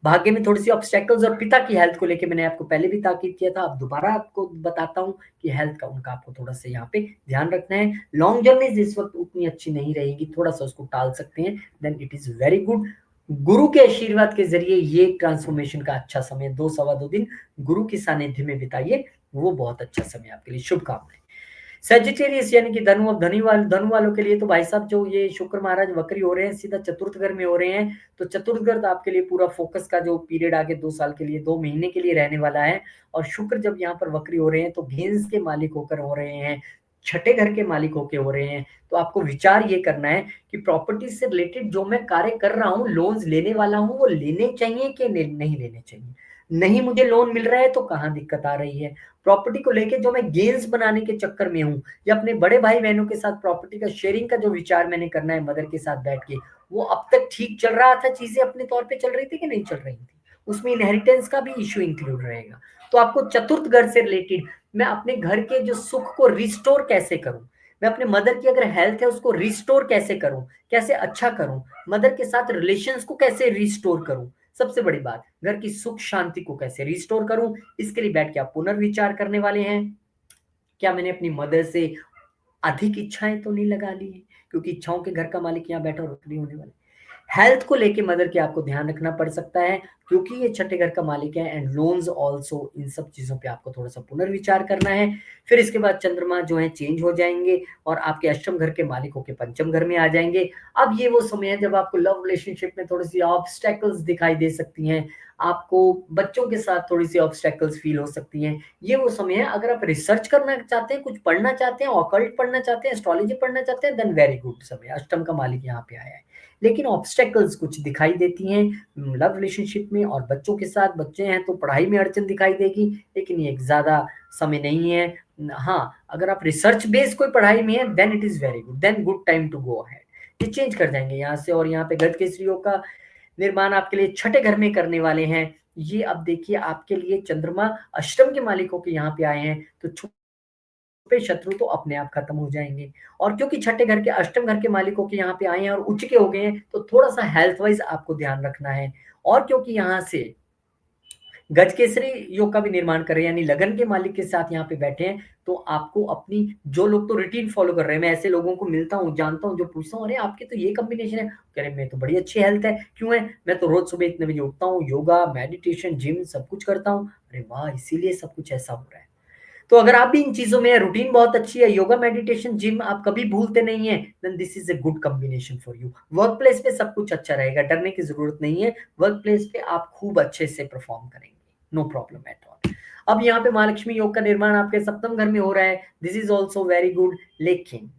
भाग्य में थोड़ी-सी ऑब्स्टेकल्स और पिता की हेल्थ को लेके मैंने आपको पहले भी ताकीद किया था, अब दोबारा आपको बताता हूँ कि हेल्थ का उनका आपको थोड़ा-सा यहाँ पे ध्यान रखना है। लॉन्ग जर्नीज़ इस वक़्त उतनी अच्छी नहीं रहेगी, थोड़ा-सा उसको टाल सकते हैं, then it is very good. गुरु के आशीर्वाद के ज़रिए ये ट्रांसफॉर्मेशन का अच्छा समय 2 सवा 2 दिन गुरु के सानिध्य में बिताइए, वो बहुत अच्छा समय आपके लिए। शुभकामनाएँ। सेजिटेरियस यानी कि धनु वालों के लिए तो भाई साहब जो ये शुक्र महाराज वक्री हो रहे हैं, सीधा चतुर्थ घर में हो रहे हैं, तो चतुर्थ घर तो आपके लिए पूरा फ़ोकस का जो पीरियड आगे 2 साल के लिए, 2 महीने के लिए रहने वाला है और शुक्र जब यहाँ पर वक्री हो रहे हैं, तो गेंस के मालिक होकर हो रहे हैं, छठे घर के मालिक होके हो रहे हैं। तो आपको विचार ये करना है कि प्रॉपर्टी से रिलेटेड जो मैं कार्य कर रहा हूँ, लोन्स लेने वाला हूँ, वो लेने चाहिए कि नहीं लेने चाहिए? नहीं मुझे लोन मिल रहा है, तो कहाँ दिक्कत आ रही है? प्रॉपर्टी को लेके जो मैं गेन्स बनाने के चक्कर में हूँ या अपने बड़े भाई-बहनों के साथ प्रॉपर्टी का शेयरिंग का जो विचार मैंने करना है मदर के साथ बैठ के, वो अब तक ठीक चल रहा था, चीज़ें अपने तौर पे चल रही थी कि नहीं चल रही थी? उसमें इनहेरिटेंस का भी इश्यू इंक्लूड रहेगा। तो आपको चतुर्थ घर से रिलेटेड मैं अपने घर के जो सुख को रिस्टोर कैसे करूँ? मैं अपने मदर की अगर हेल्थ है उसको रिस्टोर कैसे करूँ? कैसे अच्छा करूँ? मदर के साथ रिलेशंस को कैसे रिस्टोर करूँ? सबसे बड़ी बात, घर की सुख शांति को कैसे रिस्टोर करूँ? इसके लिए बैठ के आप पुनर्विचार करने वाले हैं। क्या मैंने अपनी मदर से अधिक इच्छाएँ तो नहीं लगा ली हैं? क्योंकि इच्छाओं के घर का मालिक यहाँ बैठा और वक्री होने वाला है। हेल्थ को लेके मदर के आपको ध्यान रखना पड़ सकता है क्योंकि ये छठे घर का मालिक है एंड लोन्स आल्सो इन सब चीज़ों पे आपको थोड़ा-सा पुनर्विचार करना है। फिर इसके बाद चंद्रमा जो है चेंज हो जाएँगे और आपके अष्टम घर के मालिक होके पंचम घर में आ जाएँगे। अब ये वो समय है जब आपको लव रिलेशनशिप में थोड़ी-सी ऑब्स्टैकल्स दिखाई दे सकती हैं। आपको बच्चों के साथ थोड़ी-सी ऑब्स्टैकल्स फ़ील हो सकती हैं। ये वो समय है अगर आप रिसर्च करना चाहते हैं, कुछ पढ़ना चाहते हैं, ऑकल्ट पढ़ना चाहते हैं, एस्ट्रोलॉजी पढ़ना चाहते हैं, देन वेरी गुड समय है। अष्टम का मालिक यहाँ पे आया है। लेकिन ऑब्स्टेकल्स कुछ दिखाई देती हैं लव रिलेशनशिप में और बच्चों के साथ बच्चे हैं तो पढ़ाई में अड़चन दिखाई देगी, लेकिन ये ज़्यादा समय नहीं है। हाँ, अगर आप रिसर्च बेस्ड कोई पढ़ाई में है then it is very good, then good time to go ahead. ये चेंज कर जाएँगे यहाँ से और यहाँ पे गज केसरियों का निर्माण आपके लिए छठे घर में करने वाले हैं। ये अब देखिए आपके लिए चंद्रमा अष्टम के मालिक होके यहाँ पे आए हैं, तो पे शत्रु तो अपने आप खत्म हो जाएँगे और क्योंकि छठे घर के अष्टम घर के मालिकों के यहाँ पे आए हैं और उच्च के हो गए हैं, तो थोड़ा-सा हेल्थ वाइज़ आपको ध्यान रखना है और क्योंकि यहाँ से गज केसरी योग का भी निर्माण कर रहे हैं, यानी लगन के मालिक के साथ यहाँ पे बैठे हैं, तो आपको अपनी जो लोग तो रूटीन फॉलो कर रहे हैं, मैं ऐसे लोगों को मिलता हूँ, जानता हूँ, जो पूछता हूँ, "अरे! आपकी तो ये कॉम्बिनेशन है।" कह रहे, "मेरी तो बड़ी अच्छी हेल्थ है।" "क्यों है?" "मैं तो रोज़ सुबह इतने बजे उठता हूँ, योगा, मेडिटेशन, जिम सब कुछ करता हूँ।" अरे वाह! इसीलिए सब कुछ ऐसा हो रहा है। तो अगर आप भी इन चीज़ों में हैं, रूटीन बहुत अच्छी है, योगा, मेडिटेशन, जिम आप कभी भूलते नहीं हैं, then this is a good combination for you. Workplace पे सब कुछ अच्छा रहेगा, डरने की ज़रूरत नहीं है। वर्क प्लेस पे आप खूब अच्छे से परफ़ॉर्म करेंगे, नो प्रॉब्लम एट ऑल। अब यहाँ पे महालक्ष्मी योग का निर्माण आपके सप्तम घर में हो रहा है, this is also very good, लेकिन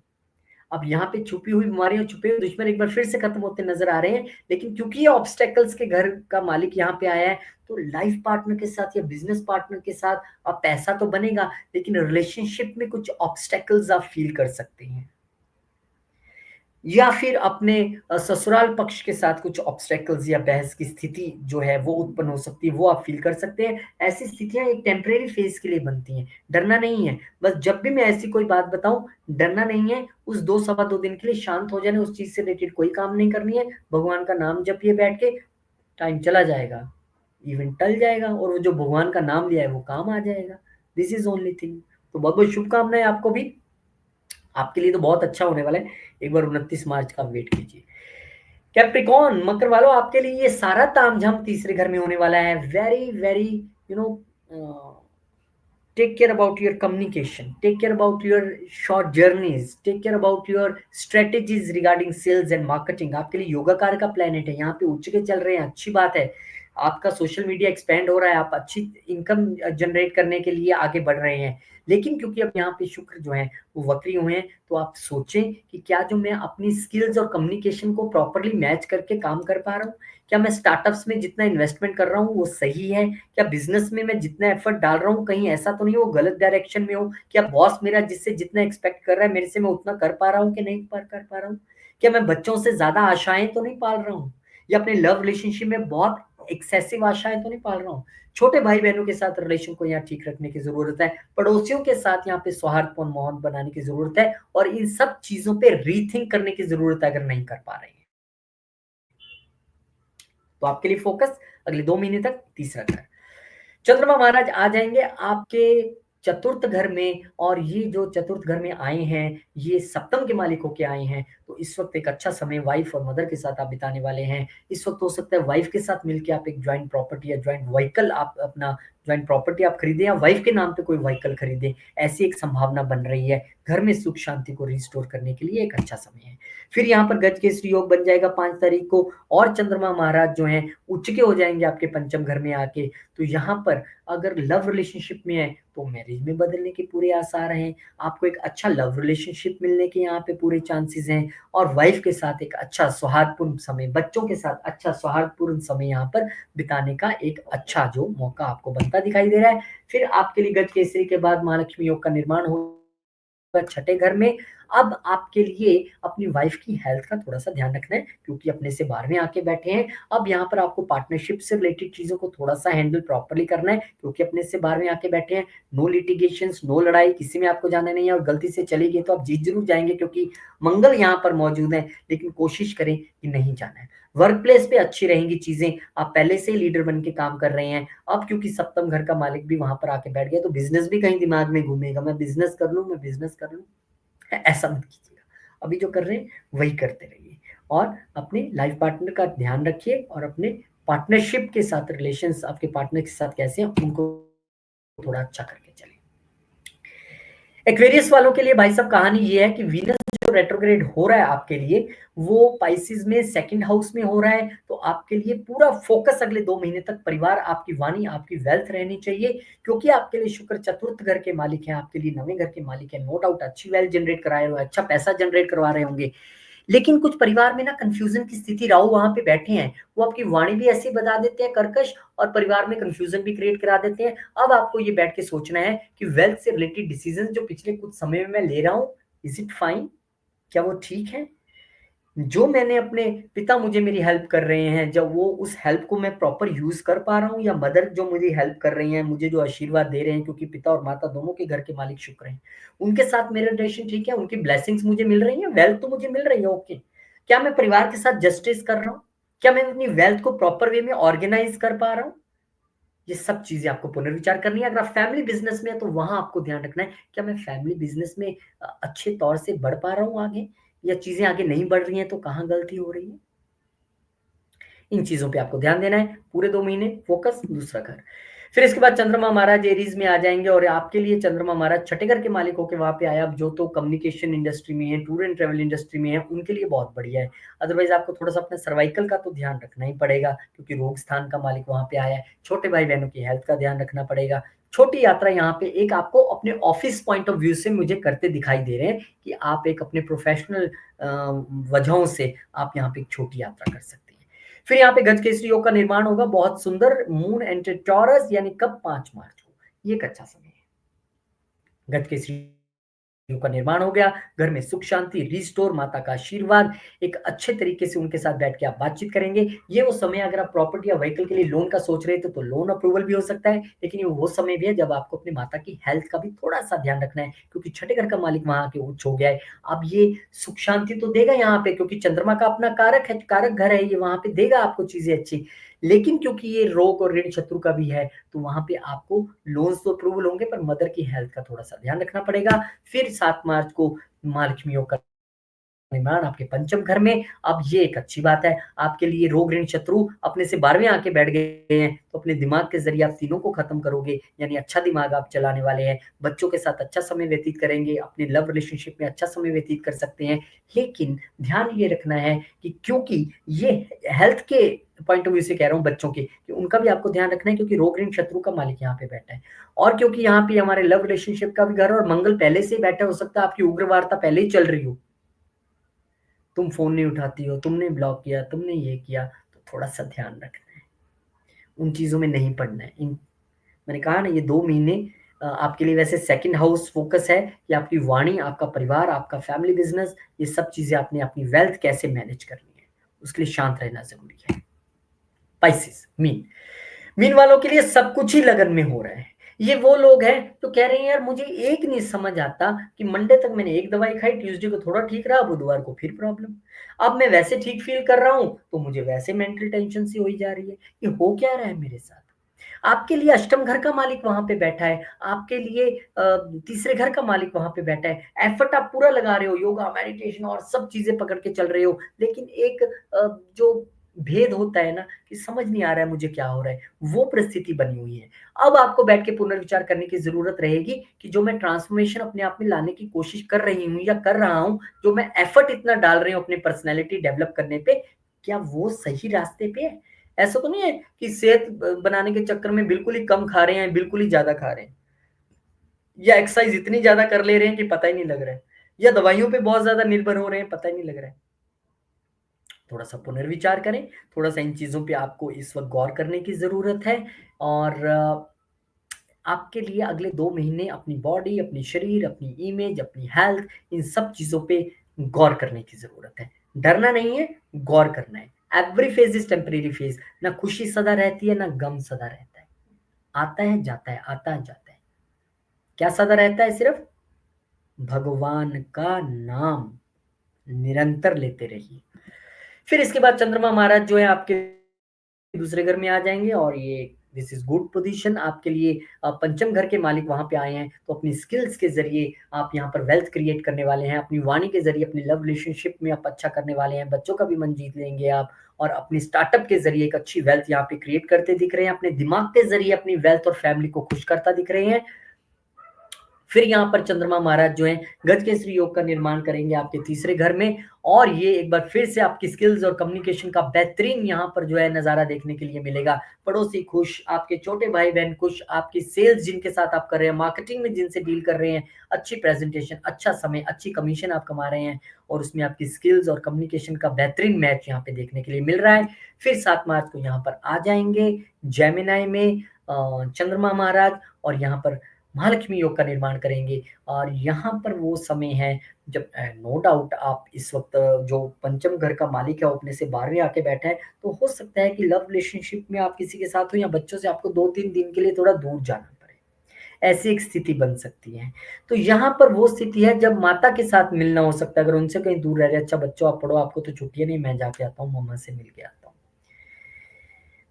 अब यहाँ पे छुपी हुई बीमारियाँ, छुपे हुए दुश्मन एक बार फिर से खत्म होते नज़र आ रहे हैं, लेकिन क्योंकि ये ऑब्स्टैकल्स के घर का मालिक यहाँ पे आया है, तो लाइफ पार्टनर के साथ या बिज़नेस पार्टनर के साथ अब पैसा तो बनेगा, लेकिन रिलेशनशिप में कुछ ऑब्स्टैकल्स आप फ़ील कर सकते हैं। या फिर अपने ससुराल पक्ष के साथ कुछ ऑब्स्टैकल्स या बहस की स्थिति जो है वो उत्पन्न हो सकती है, वो आप फ़ील कर सकते हैं। ऐसी स्थितियाँ एक टेम्परेरी फ़ेज़ के लिए बनती हैं, डरना नहीं है। बस जब भी मैं ऐसी कोई बात बताऊँ, डरना नहीं है, उस 2 सवा 2 दिन के लिए शांत हो जाना, उस चीज़ से रिलेटेड कोई काम नहीं करनी है, भगवान का नाम जपिए बैठ के, टाइम चला जाएगा, इवेंट टल जाएगा और वो जो भगवान का नाम लिया है वो काम आ जाएगा। This is only thing. तो बहुत-बहुत शुभकामनाएँ आपको भी। आपके लिए तो बहुत अच्छा होने वाला है। एक बार 29 मार्च का वेट कीजिए। कैप्रिकॉर्न मकर वालों आपके लिए ये सारा तामझाम तीसरे घर में होने वाला है। Very very you know take care about your communication, take care about your short journeys, take care about your strategies regarding sales and marketing. आपके लिए योगा कार का प्लेनेट है, यहाँ पे उच्च के चल रहे हैं, अच्छी बात है। आपका सोशल मीडिया एक्सपेंड हो रहा है, आप अच्छी इनकम जनरेट करने के लिए आगे बढ़ रहे हैं। लेकिन क्योंकि अब यहाँ पे शुक्र जो है वो वक्री हुए हैं, तो आप सोचें कि क्या जो मैं अपनी स्किल्स और कम्युनिकेशन को प्रॉपर्ली मैच करके काम कर पा रहा हूँ? क्या मैं स्टार्टअप्स में जितना इन्वेस्टमेंट कर रहा हूँ वो सही है? क्या बिज़नेस में मैं जितना एफर्ट डाल रहा हूँ कहीं ऐसा तो नहीं वो गलत डायरेक्शन में हो? क्या बॉस मेरा जिससे जितना एक्सपेक्ट कर रहा है मेरे से मैं उतना कर पा रहा हूँ कि नहीं कर पा रहा हूँ? क्या मैं बच्चों से ज़्यादा आशाएँ तो नहीं पाल रहा हूँ? या अपने लव रिलेशनशिप में बहुत एक्सेसिव आशाएँ तो नहीं पाल रहा हूँ? छोटे भाई-बहनों के साथ रिलेशन को यहाँ ठीक रखने की ज़रूरत है। पड़ोसियों के साथ यहाँ पे सौहार्दपूर्ण माहौल बनाने की ज़रूरत है और इन सब चीज़ों पे रीथिंक करने की ज़रूरत है अगर नहीं कर पा रहे हैं। तो आपके लिए फोकस अगले 2 महीने तक तीसरा घर। चंद्रमा महाराज आ जाएँगे आपके चतुर्थ घर में और ये जो चतुर्थ घर में आए हैं, ये सप्तम के मालिक होके आए हैं, तो इस वक़्त एक अच्छा समय वाइफ़ और मदर के साथ आप बिताने वाले हैं। इस वक़्त हो सकता है वाइफ़ के साथ मिलके आप एक जॉइंट प्रॉपर्टी या जॉइंट व्हीकल आप अपना जॉइंट प्रॉपर्टी आप खरीदें या वाइफ़ के नाम पे कोई व्हीकल खरीदें, ऐसी एक संभावना बन रही है। घर में सुख शांति को रिस्टोर करने के लिए एक अच्छा समय है। फिर यहाँ पर गजकेसरी योग बन जाएगा 5 तारीख को और चंद्रमा महाराज जो हैं उच्च के हो जाएँगे आपके पंचम घर में आके। तो यहाँ पर अगर लव रिलेशनशिप में है तो मैरिज में बदलने के पूरे आसार हैं। आपको एक अच्छा लव रिलेशनशिप मिलने के यहाँ पे पूरे चांसेस हैं और वाइफ के साथ एक अच्छा सौहार्दपूर्ण समय, बच्चों के साथ अच्छा सौहार्दपूर्ण समय यहाँ पर बिताने का एक अच्छा जो मौका आपको बनता दिखाई दे रहा है। फिर आपके लिए गज केसरी के बाद महालक्ष्मी योग का निर्माण हो छठे घर में। अब आपके लिए अपनी वाइफ की हेल्थ का थोड़ा-सा ध्यान रखना है क्योंकि अपने से 12वें आके बैठे हैं। अब यहाँ पर आपको पार्टनरशिप से रिलेटेड चीज़ों को थोड़ा-सा हैंडल प्रॉपर्ली करना है क्योंकि अपने से 12वें आके बैठे हैं। नो लिटिगेशंस, नो लड़ाई, किसी में आपको जाना नहीं है और गलती से चले गए तो आप जीत ज़रूर जाएँगे क्योंकि मंगल यहाँ पर मौजूद है, लेकिन कोशिश करें कि नहीं जाना है। वर्क प्लेस पे अच्छी रहेंगी चीज़ें, आप पहले से ही लीडर बन के काम कर रहे हैं। अब क्योंकि सप्तम घर का मालिक भी वहाँ पर आके बैठ गया तो बिज़नेस भी कहीं दिमाग में घूमेगा, मैं बिज़नेस कर लूँ, मैं बिज़नेस कर लूँ। ऐसा मत कीजिएगा। अभी जो कर रहे हैं वही करते रहिए और अपने लाइफ पार्टनर का ध्यान रखिए और अपने पार्टनरशिप के साथ रिलेशंस आपके पार्टनर के साथ कैसे हैं उनको थोड़ा अच्छा करके चलिए। एक्वेरियस वालों के लिए भाई साहब कहानी ये है कि वीनस जो रेट्रोग्रेड हो रहा है आपके लिए, वो पाइसेस में सेकंड हाउस में हो रहा है, तो आपके लिए पूरा फोकस अगले 2 महीने तक परिवार, आपकी वाणी, आपकी वेल्थ रहनी चाहिए क्योंकि आपके लिए शुक्र चतुर्थ घर के मालिक हैं, आपके लिए 9वें घर के मालिक हैं। नो डाउट अच्छी वेल्थ जनरेट करा रहे हो, अच्छा पैसा जनरेट करवा रहे होंगे। लेकिन कुछ परिवार में ना कन्फ्यूज़न की स्थिति राहु वहाँ पे बैठे हैं, वो आपकी वाणी भी ऐसी बता देते हैं कर्कश और परिवार में कन्फ्यूज़न भी क्रिएट करा देते हैं। अब आपको ये बैठ के सोचना है कि वेल्थ से रिलेटेड डिसीज़न्स जो पिछले कुछ समय में मैं ले रहा हूँ, इज़ इट फाइन? क्या वो ठीक है? जो मैंने अपने पिता मुझे मेरी हेल्प कर रहे हैं, जब वो उस हेल्प को मैं प्रॉपर यूज़ कर पा रहा हूँ या मदर जो मुझे हेल्प कर रही हैं, मुझे जो आशीर्वाद दे रहे हैं क्योंकि पिता और माता दोनों के घर के मालिक शुक्र हैं। उनके साथ मेरा रिलेशन ठीक है, उनकी ब्लेसिंग्स मुझे मिल रही हैं, वेल्थ तो मुझे मिल रही है, ओके। क्या मैं परिवार के साथ जस्टिस कर रहा हूँ? क्या मैं अपनी वेल्थ को प्रॉपर वे में ऑर्गेनाइज़ कर पा रहा हूँ? ये सब चीज़ें आपको पुनर्विचार करनी है। अगर आप फैमिली बिज़नेस में हैं, तो वहाँ आपको ध्यान रखना है, क्या मैं फैमिली बिज़नेस में अच्छे तौर से बढ़ पा रहा हूँ आगे? या चीज़ें आगे नहीं बढ़ रही हैं, तो कहाँ गलती हो रही है? इन चीज़ों पे आपको ध्यान देना है, पूरे 2 महीने फ़ोकस, दूसरा घर। फिर इसके बाद चंद्रमा महाराज एरीज़ में आ जाएँगे और आपके लिए चंद्रमा महाराज छठे घर के मालिक होके वहाँ पे आए, अब जो तो कम्युनिकेशन इंडस्ट्री में है, टूर एंड ट्रैवल इंडस्ट्री में है, उनके लिए बहुत बढ़िया है। अदरवाइज़ आपको थोड़ा-सा अपने सर्वाइकल का तो ध्यान रखना ही पड़ेगा, क्योंकि रोग स्थान का मालिक वहाँ पे आया है। छोटे भाई-बहनों की हेल्थ का ध्यान रखना पड़ेगा। छोटी यात्रा यहाँ पे एक आपको अपने ऑफ़िस पॉइंट ऑफ व्यू से मुझे करते दिखाई दे रहे हैं कि आप एक अपने प्रोफ़ेशनल वजहों से आप यहाँ पे एक छोटी यात्रा कर सकते हैं। फिर यहाँ पे गजकेसरी योग का निर्माण होगा, बहुत सुंदर, मून एंटर टॉरस यानी कब 5 मार्च को, ये एक अच्छा समय है। गजकेसरी योग का निर्माण हो गया, घर में सुख शांति, रिस्टोर, माता का आशीर्वाद, एक अच्छे तरीके से उनके साथ बैठ के आप बातचीत करेंगे। ये वो समय अगर आप प्रॉपर्टी या व्हीकल के लिए लोन का सोच रहे थे, तो लोन अप्रूवल भी हो सकता है, लेकिन ये वो समय भी है जब आपको अपनी माता की हेल्थ का भी थोड़ा-सा ध्यान रखना है, क्योंकि छठे घर का मालिक वहाँ आके उच्च हो गया है। अब ये सुख शांति तो देगा यहाँ पे, क्योंकि चंद्रमा का अपना कारक है, कारक घर है, ये वहाँ पे देगा आपको चीज़ें अच्छी। लेकिन क्योंकि ये रोग और ऋण शत्रु का भी है, तो वहाँ पे आपको लोन्स तो अप्रूवल होंगे, पर मदर की हेल्थ का थोड़ा-सा ध्यान रखना पड़ेगा। फिर 7 मार्च को महालक्ष्मी योग का निर्माण आपके पंचम घर में। अब ये एक अच्छी बात है, आपके लिए रोग ऋण शत्रु अपने से 12वें आके बैठ गए हैं, तो अपने दिमाग के ज़रिए आप तीनों को खत्म करोगे, यानी अच्छा दिमाग आप चलाने वाले हैं। बच्चों के साथ अच्छा समय व्यतीत करेंगे, अपने लव रिलेशनशिप में अच्छा समय व्यतीत कर सकते हैं। लेकिन ध्यान ये रखना है कि क्योंकि ये हेल्थ के पॉइंट ऑफ व्यू से कह रहा हूँ बच्चों के, कि उनका भी आपको ध्यान रखना है, क्योंकि रोग ऋण शत्रु का मालिक यहाँ पे बैठा है। और क्योंकि यहाँ पे हमारे लव रिलेशनशिप का भी घर है और मंगल पहले से ही बैठा, हो सकता है आपकी उग्र वार्ता पहले ही चल रही हो। तुम फ़ोन नहीं उठाती हो, तुमने ब्लॉक किया, तुमने ये किया, तो थोड़ा-सा ध्यान रखना है। उन चीज़ों में नहीं पड़ना है। इन मैंने कहा ना, ये 2 महीने आपके लिए वैसे सेकंड हाउस फ़ोकस है कि आपकी वाणी, आपका परिवार, आपका फैमिली बिज़नेस, ये सब चीज़ें आपने अपनी वेल्थ कैसे मैनेज करनी है, उसके लिए शांत रहना ज़रूरी है। Spices, mean. मीन वालों के लिए सब कुछ ही लगन में हो रहा है। ये वो लोग हैं जो कह रहे हैं, यार मुझे एक नहीं समझ आता कि मंडे तक मैंने एक दवाई खाई, ट्यूसडे को थोड़ा ठीक रहा, बुधवार को फिर प्रॉब्लम। अब मैं वैसे ठीक फ़ील कर रहा हूँ, तो मुझे वैसे मेंटल टेंशन सी होई जा रही है। ये हो क्या रहा है मेरे साथ? आपके लिए अष्टम घर का मालिक वहाँ पे बैठा है, आपके लिए तीसरे घर का मालिक वहाँ पे बैठा है। एफर्ट आप पूरा लगा रहे हो, योगा, मेडिटेशन और सब चीज़ें पकड़ के चल रहे हो, लेकिन एक जो भेद होता है ना, कि समझ नहीं आ रहा है मुझे क्या हो रहा है, वो परिस्थिति बनी हुई है। अब आपको बैठ के पुनर्विचार करने की ज़रूरत रहेगी कि जो मैं ट्रांसफ़ॉर्मेशन अपने आप में लाने की कोशिश कर रही हूँ या कर रहा हूँ, जो मैं एफर्ट इतना डाल रही हूँ अपनी पर्सनैलिटी डेवलप करने पे, क्या वो सही रास्ते पे है? ऐसा तो नहीं है कि सेहत बनाने के चक्कर में बिल्कुल ही कम खा रहे हैं, बिल्कुल ही ज़्यादा खा रहे हैं, या एक्सरसाइज़ इतनी ज़्यादा कर ले रहे हैं कि पता ही नहीं लग रहा है, या दवाइयों पे बहुत ज़्यादा निर्भर हो रहे हैं, पता ही नहीं लग रहा है। थोड़ा-सा पुनर्विचार करें, थोड़ा-सा इन चीज़ों पे आपको इस वक़्त गौर करने की ज़रूरत है और आपके लिए अगले 2 महीने अपनी बॉडी, अपनी शरीर, अपनी इमेज, अपनी हेल्थ, इन सब चीज़ों पे गौर करने की ज़रूरत है। डरना नहीं है, गौर करना है। Every phase is temporary phase, ना खुशी सदा रहती है, ना गम सदा रहता है। आता है, जाता है, आता है, जाता है। क्या सदा रहता है सिर्फ़? भगवान का नाम निरंतर लेते रहिए। फिर इसके बाद चंद्रमा महाराज जो है आपके दूसरे घर में आ जाएँगे और ये दिस इज़ गुड पोज़ीशन आपके लिए। पंचम घर के मालिक वहाँ पे आए हैं, तो अपनी स्किल्स के ज़रिए आप यहाँ पर वेल्थ क्रिएट करने वाले हैं, अपनी वाणी के ज़रिए अपनी लव रिलेशनशिप में आप अच्छा करने वाले हैं, बच्चों का भी मन जीत लेंगे आप और अपनी स्टार्टअप के ज़रिए एक अच्छी वेल्थ यहाँ पे क्रिएट करते दिख रहे हैं, अपने दिमाग के ज़रिए अपनी वेल्थ और फैमिली को खुश करता दिख रहे हैं। फिर यहाँ पर चंद्रमा महाराज जो हैं गजकेसरी योग का निर्माण करेंगे आपके तीसरे घर में और ये एक बार फिर से आपकी स्किल्स और कम्युनिकेशन का बेहतरीन यहाँ पर जो है नज़ारा देखने के लिए मिलेगा। पड़ोसी खुश, आपके छोटे भाई-बहन खुश, आपकी सेल्स जिनके साथ आप कर रहे हैं, मार्केटिंग में जिनसे डील कर रहे हैं, अच्छी प्रेज़ेंटेशन, अच्छा समय, अच्छी कमीशन आप कमा रहे हैं और उसमें आपकी स्किल्स और कम्युनिकेशन का बेहतरीन मैच यहाँ पे देखने के लिए मिल रहा है। फिर 7 मार्च को यहाँ पर आ जाएँगे जेमिनी में चंद्रमा महाराज और यहाँ पर महालक्ष्मी योग का निर्माण करेंगे और यहाँ पर वो समय है जब नो डाउट आप इस वक़्त जो पंचम घर का मालिक है वो अपने से 12वें आके बैठा है, तो हो सकता है कि लव रिलेशनशिप में आप किसी के साथ हो या बच्चों से आपको 2-3 दिन के लिए थोड़ा दूर जाना पड़े। ऐसी एक स्थिति बन सकती है। तो यहाँ पर वो स्थिति है जब माता के साथ मिलना हो सकता है, अगर उनसे कहीं दूर रह रहे हैं, अच्छा बच्चों आप पढ़ो, आपको तो छुट्टियाँ नहीं, मैं जाके आता हूँ, मम्मा से मिल के आता हूँ।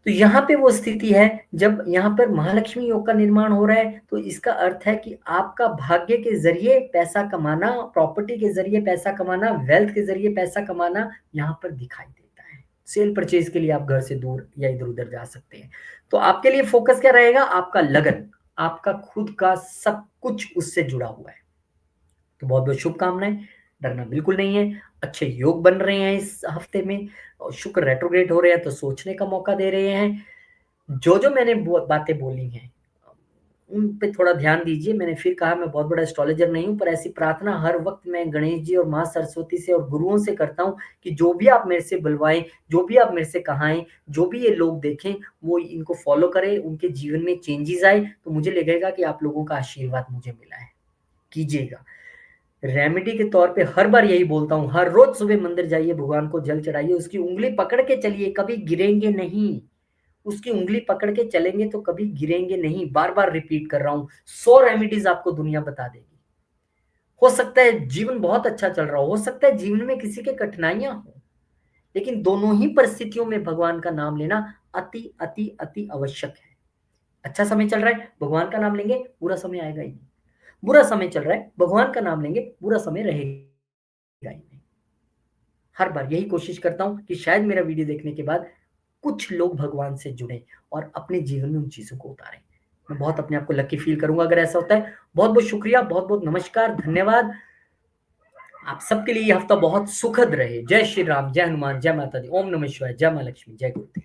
तो यहाँ पे वो स्थिति है जब यहाँ पर महालक्ष्मी योग का निर्माण हो रहा है, तो इसका अर्थ है कि आपका भाग्य के ज़रिए पैसा कमाना, प्रॉपर्टी के ज़रिए पैसा कमाना, वेल्थ के ज़रिए पैसा कमाना यहाँ पर दिखाई देता है। सेल परचेज़ के लिए आप घर से दूर या इधर-उधर जा सकते हैं। तो आपके लिए फ़ोकस क्या रहेगा? आपका लगन, आपका खुद का सब कुछ उससे जुड़ा हुआ है। तो बहुत-बहुत शुभकामनाएँ, डरना बिल्कुल नहीं है। अच्छे योग बन रहे हैं इस हफ्ते में और शुक्र रेट्रोग्रेड हो रहे हैं तो सोचने का मौका दे रहे हैं। जो-जो मैंने बातें बोली हैं, उन पे थोड़ा ध्यान दीजिए। मैंने फिर कहा मैं बहुत बड़ा एस्ट्रोलॉजर नहीं हूँ, पर ऐसी प्रार्थना हर वक़्त मैं गणेश जी और माँ सरस्वती से और गुरुओं से करता हूँ कि जो भी आप मेरे से बुलवाएँ, जो भी आप मेरे से कहाएँ, जो भी ये लोग देखें, वो इनको फ़ॉलो करें, उनके जीवन में चेंजेज़ आए, तो मुझे लगेगा कि आप लोगों का आशीर्वाद मुझे मिला है। कीजिएगा। रेमेडी के तौर पे हर बार यही बोलता हूँ, हर रोज़ सुबह मंदिर जाइए, भगवान को जल चढ़ाइए, उसकी उँगली पकड़ के चलिए, कभी गिरेंगे नहीं। उसकी उँगली पकड़ के चलेंगे तो कभी गिरेंगे नहीं। बार-बार रिपीट कर रहा हूँ, 100 रेमेडीज़ आपको दुनिया बता देगी। हो सकता है जीवन बहुत अच्छा चल रहा हो सकता है जीवन में किसी के कठिनाइयाँ हों, लेकिन दोनों ही परिस्थितियों में भगवान का नाम लेना अति, अति, अति आवश्यक है। अच्छा समय चल रहा है, भगवान का नाम लेंगे, बुरा समय आएगा ही नहीं। बुरा समय चल रहा है, भगवान का नाम लेंगे, बुरा समय रहेगा ही नहीं। हर बार यही कोशिश करता हूँ कि शायद मेरा वीडियो देखने के बाद कुछ लोग भगवान से जुड़ें और अपने जीवन में उन चीज़ों को उतारें। मैं बहुत अपने आप को लकी फ़ील करूँगा अगर ऐसा होता है। बहुत-बहुत शुक्रिया, बहुत-बहुत नमस्कार, धन्यवाद। आप सबके लिए ये हफ्ता बहुत सुखद रहे। जय श्री राम, जय हनुमान, जय माता दी। ओम नमः शिवाय, जय माँ लक्ष्मी, जय गुरुदेव।